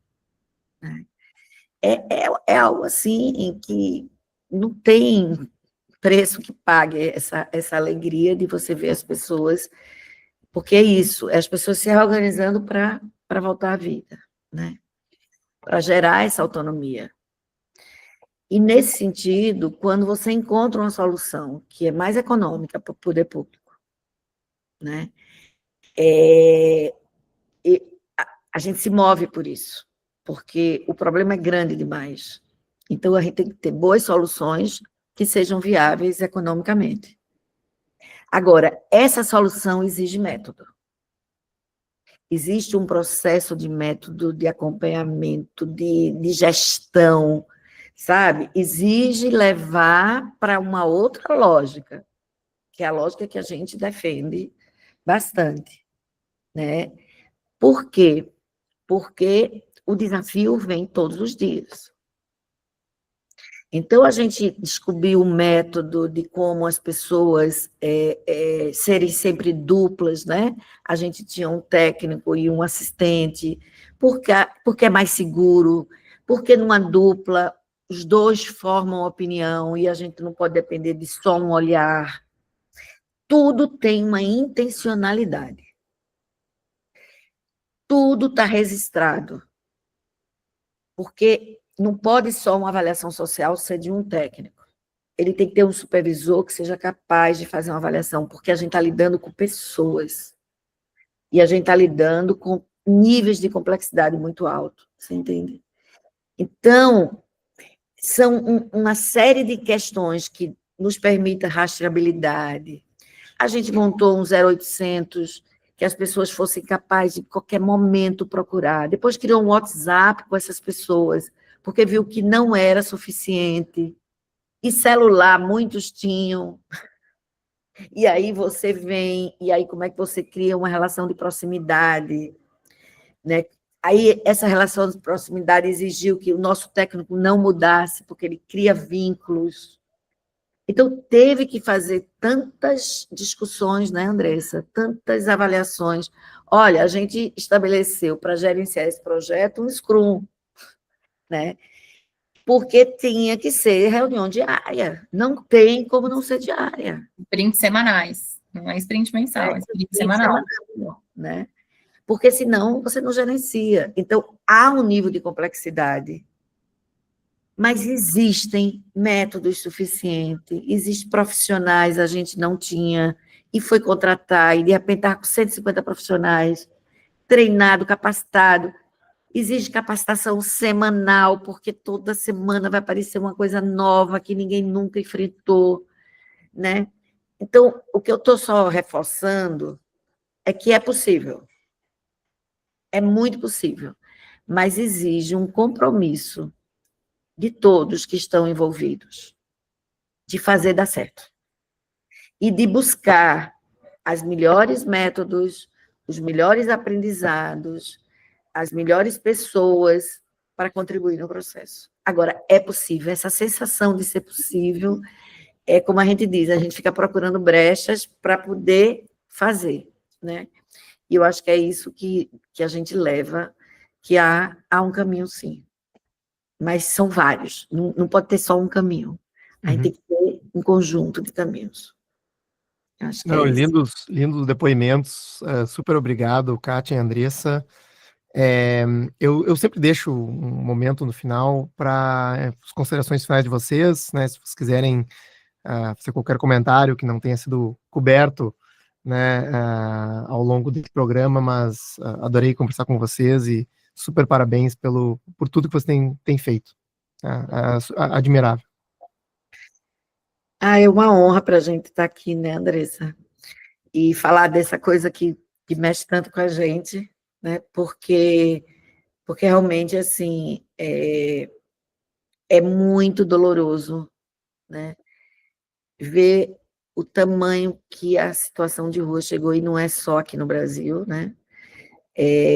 Speaker 2: né, é algo assim em que não tem preço que pague essa alegria de você ver as pessoas, porque é isso, é as pessoas se reorganizando para voltar à vida, né? Para gerar essa autonomia. E, nesse sentido, quando você encontra uma solução que é mais econômica para o poder público, né? A gente se move por isso, porque o problema é grande demais. Então, a gente tem que ter boas soluções que sejam viáveis economicamente. Agora, essa solução exige método. Existe um processo de método, de acompanhamento, de gestão, sabe? Exige levar para uma outra lógica, que é a lógica que a gente defende bastante, né? Por quê? Porque o desafio vem todos os dias. Então, a gente descobriu o método de como as pessoas serem sempre duplas, né? A gente tinha um técnico e um assistente, porque é mais seguro, porque numa dupla os dois formam opinião e a gente não pode depender de só um olhar. Tudo tem uma intencionalidade. Tudo está registrado. Porque não pode só uma avaliação social ser de um técnico. Ele tem que ter um supervisor que seja capaz de fazer uma avaliação, porque a gente está lidando com pessoas. E a gente está lidando com níveis de complexidade muito altos, você entende? Então, são uma série de questões que nos permitem rastreabilidade. A gente montou um 0800, que as pessoas fossem capazes de, em qualquer momento, procurar. Depois criou um WhatsApp com essas pessoas, porque viu que não era suficiente. E celular, muitos tinham. E aí você vem, e aí como é que você cria uma relação de proximidade, né? Aí essa relação de proximidade exigiu que o nosso técnico não mudasse, porque ele cria vínculos. Então, teve que fazer tantas discussões, né, Andressa? Tantas avaliações. Olha, a gente estabeleceu para gerenciar esse projeto um Scrum, né? Porque tinha que ser reunião diária. Não tem como não ser diária.
Speaker 3: Prints semanais. Não é sprint mensal, é sprint
Speaker 2: Tem que ser
Speaker 3: semanal.
Speaker 2: um caminho, né? Porque senão você não gerencia. Então, há um nível de complexidade, mas existem métodos suficientes, existem profissionais, a gente não tinha, e foi contratar, e de repente estava com 150 profissionais, treinado, capacitado. Existe capacitação semanal, porque toda semana vai aparecer uma coisa nova que ninguém nunca enfrentou, né? Então, o que eu estou só reforçando é que é possível, é muito possível, mas exige um compromisso de todos que estão envolvidos, de fazer dar certo. E de buscar as melhores métodos, os melhores aprendizados, as melhores pessoas para contribuir no processo. Agora, é possível, essa sensação de ser possível, é como a gente diz, a gente fica procurando brechas para poder fazer, né? E eu acho que é isso que a gente leva, que há um caminho, sim. Mas são vários, não pode ter só um caminho. A gente tem que ter um conjunto de caminhos. Acho que
Speaker 1: Não,
Speaker 2: é isso.
Speaker 1: lindos depoimentos. Super obrigado, Kátia e Andressa. Eu sempre deixo um momento no final para as considerações finais de vocês, né? Se vocês quiserem fazer qualquer comentário que não tenha sido coberto, né, ao longo desse programa, mas adorei conversar com vocês e super parabéns por tudo que vocês têm feito. Admirável.
Speaker 2: É uma honra para a gente estar aqui, né, Andressa? E falar dessa coisa que mexe tanto com a gente, né? Porque realmente, assim, é muito doloroso, né? Ver o tamanho que a situação de rua chegou, e não é só aqui no Brasil, né?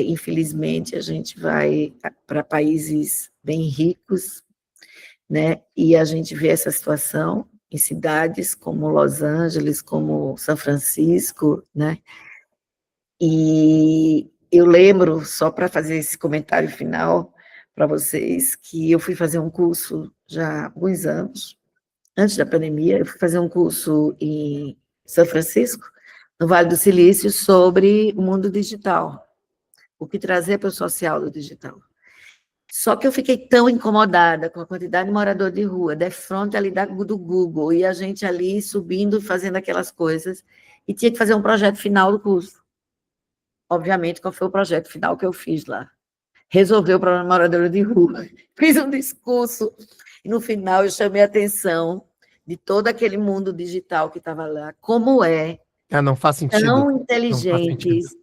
Speaker 2: Infelizmente, a gente vai para países bem ricos, né? E a gente vê essa situação em cidades como Los Angeles, como São Francisco, né? E eu lembro, só para fazer esse comentário final para vocês, que eu fui fazer um curso já há alguns anos, antes da pandemia, eu fui fazer um curso em São Francisco, no Vale do Silício, sobre o mundo digital, o que trazer para o social do digital. Só que eu fiquei tão incomodada com a quantidade de morador de rua, de frente ali do Google, e a gente ali subindo, fazendo aquelas coisas, e tinha que fazer um projeto final do curso. Obviamente, qual foi o projeto final que eu fiz lá? Resolver o problema de morador de rua. Fiz um discurso, e no final eu chamei a atenção de todo aquele mundo digital que estava lá, como
Speaker 1: Não faz sentido.
Speaker 2: tão inteligentes,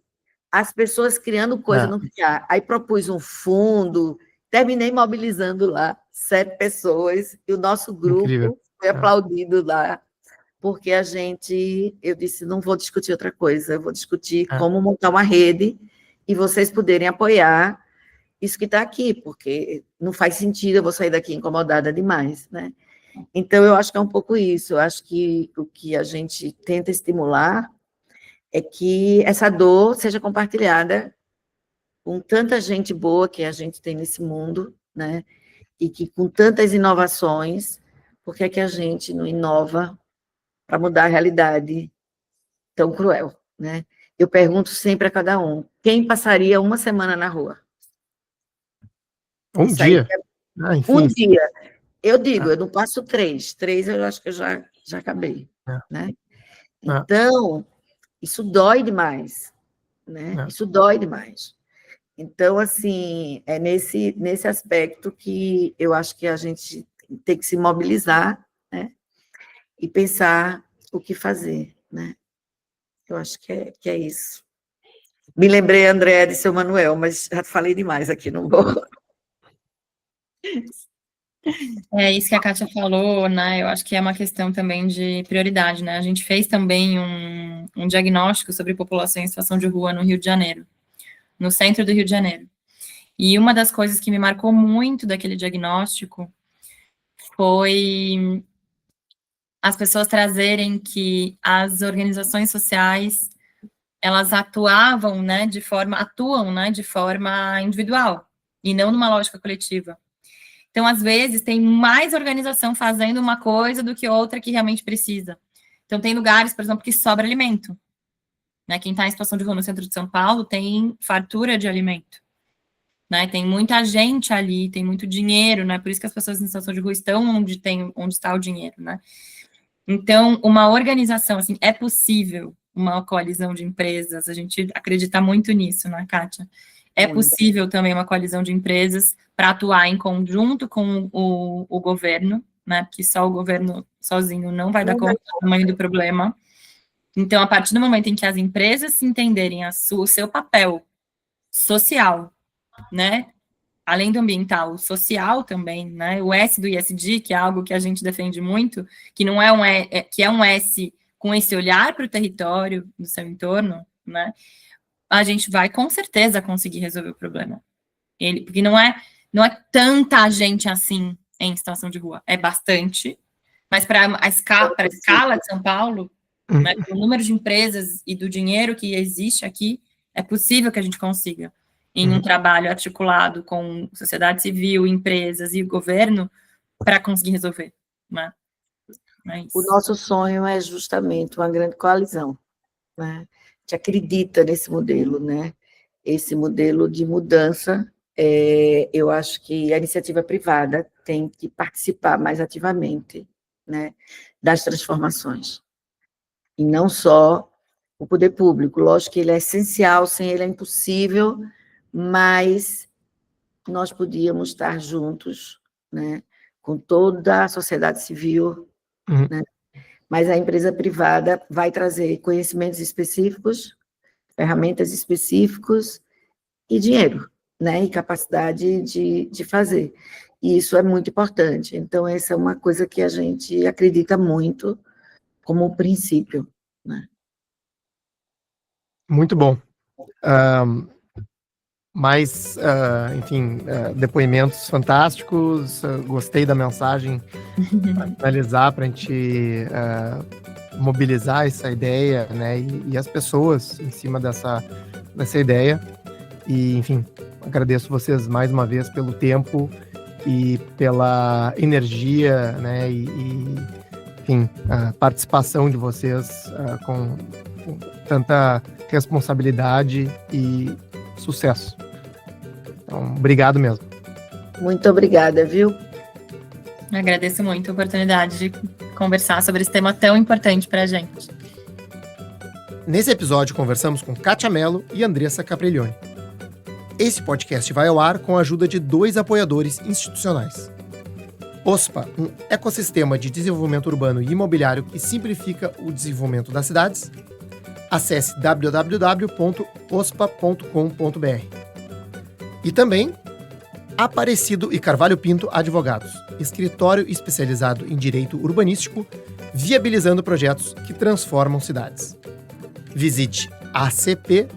Speaker 2: as pessoas criando coisa no criar. Aí propus um fundo, terminei mobilizando lá 7 pessoas, e o nosso grupo
Speaker 1: Incrível.
Speaker 2: foi aplaudido lá, porque eu disse, não vou discutir outra coisa, eu vou discutir como montar uma rede e vocês poderem apoiar isso que está aqui, porque não faz sentido eu vou sair daqui incomodada demais, né? Então, eu acho que é um pouco isso, eu acho que o que a gente tenta estimular é que essa dor seja compartilhada com tanta gente boa que a gente tem nesse mundo, né? E que com tantas inovações, por que é que a gente não inova para mudar a realidade tão cruel, né? Eu pergunto sempre a cada um, quem passaria uma semana na rua?
Speaker 1: Um dia? Enfim.
Speaker 2: Um dia. Eu digo, eu não passo 3. 3 eu acho que eu já acabei, né? Então, isso dói demais, né? Isso dói demais. Então, assim, é nesse aspecto que eu acho que a gente tem que se mobilizar, né? E pensar o que fazer, né? Eu acho que é isso. Me lembrei, André, de seu Manuel, mas já falei demais aqui, não vou.
Speaker 3: É isso que a Kátia falou, né? Eu acho que é uma questão também de prioridade, né? A gente fez também um diagnóstico sobre população em situação de rua no Rio de Janeiro, no centro do Rio de Janeiro. E uma das coisas que me marcou muito daquele diagnóstico foi as pessoas trazerem que as organizações sociais, elas atuam, né, de forma individual, e não numa lógica coletiva. Então, às vezes, tem mais organização fazendo uma coisa do que outra que realmente precisa. Então, tem lugares, por exemplo, que sobra alimento. Né? Quem está em situação de rua no centro de São Paulo tem fartura de alimento. Né? Tem muita gente ali, tem muito dinheiro, né? Por isso que as pessoas em situação de rua estão onde está o dinheiro, né? Então, uma organização, assim, é possível uma coalizão de empresas, a gente acredita muito nisso, né, Kátia? É possível também uma coalizão de empresas para atuar em conjunto com o governo, né? Porque só o governo sozinho não vai dar conta do tamanho do problema. Então, a partir do momento em que as empresas se entenderem o seu papel social, né? Além do ambiental, o social também, né? O S do ISD, que é algo que a gente defende muito, que não é que é um S com esse olhar para o território do seu entorno, né? A gente vai com certeza conseguir resolver o problema. Porque não é tanta gente assim em situação de rua, é bastante, mas para a escala de São Paulo, né, o número de empresas e do dinheiro que existe aqui, é possível que a gente consiga, em um trabalho articulado com sociedade civil, empresas e governo, para conseguir resolver. Né?
Speaker 2: O nosso sonho é justamente uma grande coalizão. Né? A gente acredita nesse modelo, né? Esse modelo de mudança. Eu acho que a iniciativa privada tem que participar mais ativamente, né, das transformações. E não só o poder público. Lógico que ele é essencial, sem ele é impossível, mas nós podíamos estar juntos, né, com toda a sociedade civil, né? Mas a empresa privada vai trazer conhecimentos específicos, ferramentas específicas e dinheiro, né, e capacidade de fazer. E isso é muito importante. Então, essa é uma coisa que a gente acredita muito como princípio. Né?
Speaker 1: Muito bom. Enfim, depoimentos fantásticos, gostei da mensagem para finalizar, para a gente mobilizar essa ideia, né, e as pessoas em cima dessa ideia. E, enfim, agradeço vocês mais uma vez pelo tempo e pela energia, né, enfim, a participação de vocês com tanta responsabilidade e sucesso. Então, obrigado mesmo.
Speaker 2: Muito obrigada, viu?
Speaker 3: Eu agradeço muito a oportunidade de conversar sobre esse tema tão importante para a gente.
Speaker 1: Nesse episódio, conversamos com Kátia Mello e Andressa Capriglione. Esse podcast vai ao ar com a ajuda de 2 apoiadores institucionais. OSPA, um ecossistema de desenvolvimento urbano e imobiliário que simplifica o desenvolvimento das cidades. Acesse www.ospa.com.br. E também Aparecido e Carvalho Pinto Advogados, escritório especializado em direito urbanístico, viabilizando projetos que transformam cidades. Visite acp.adv.br.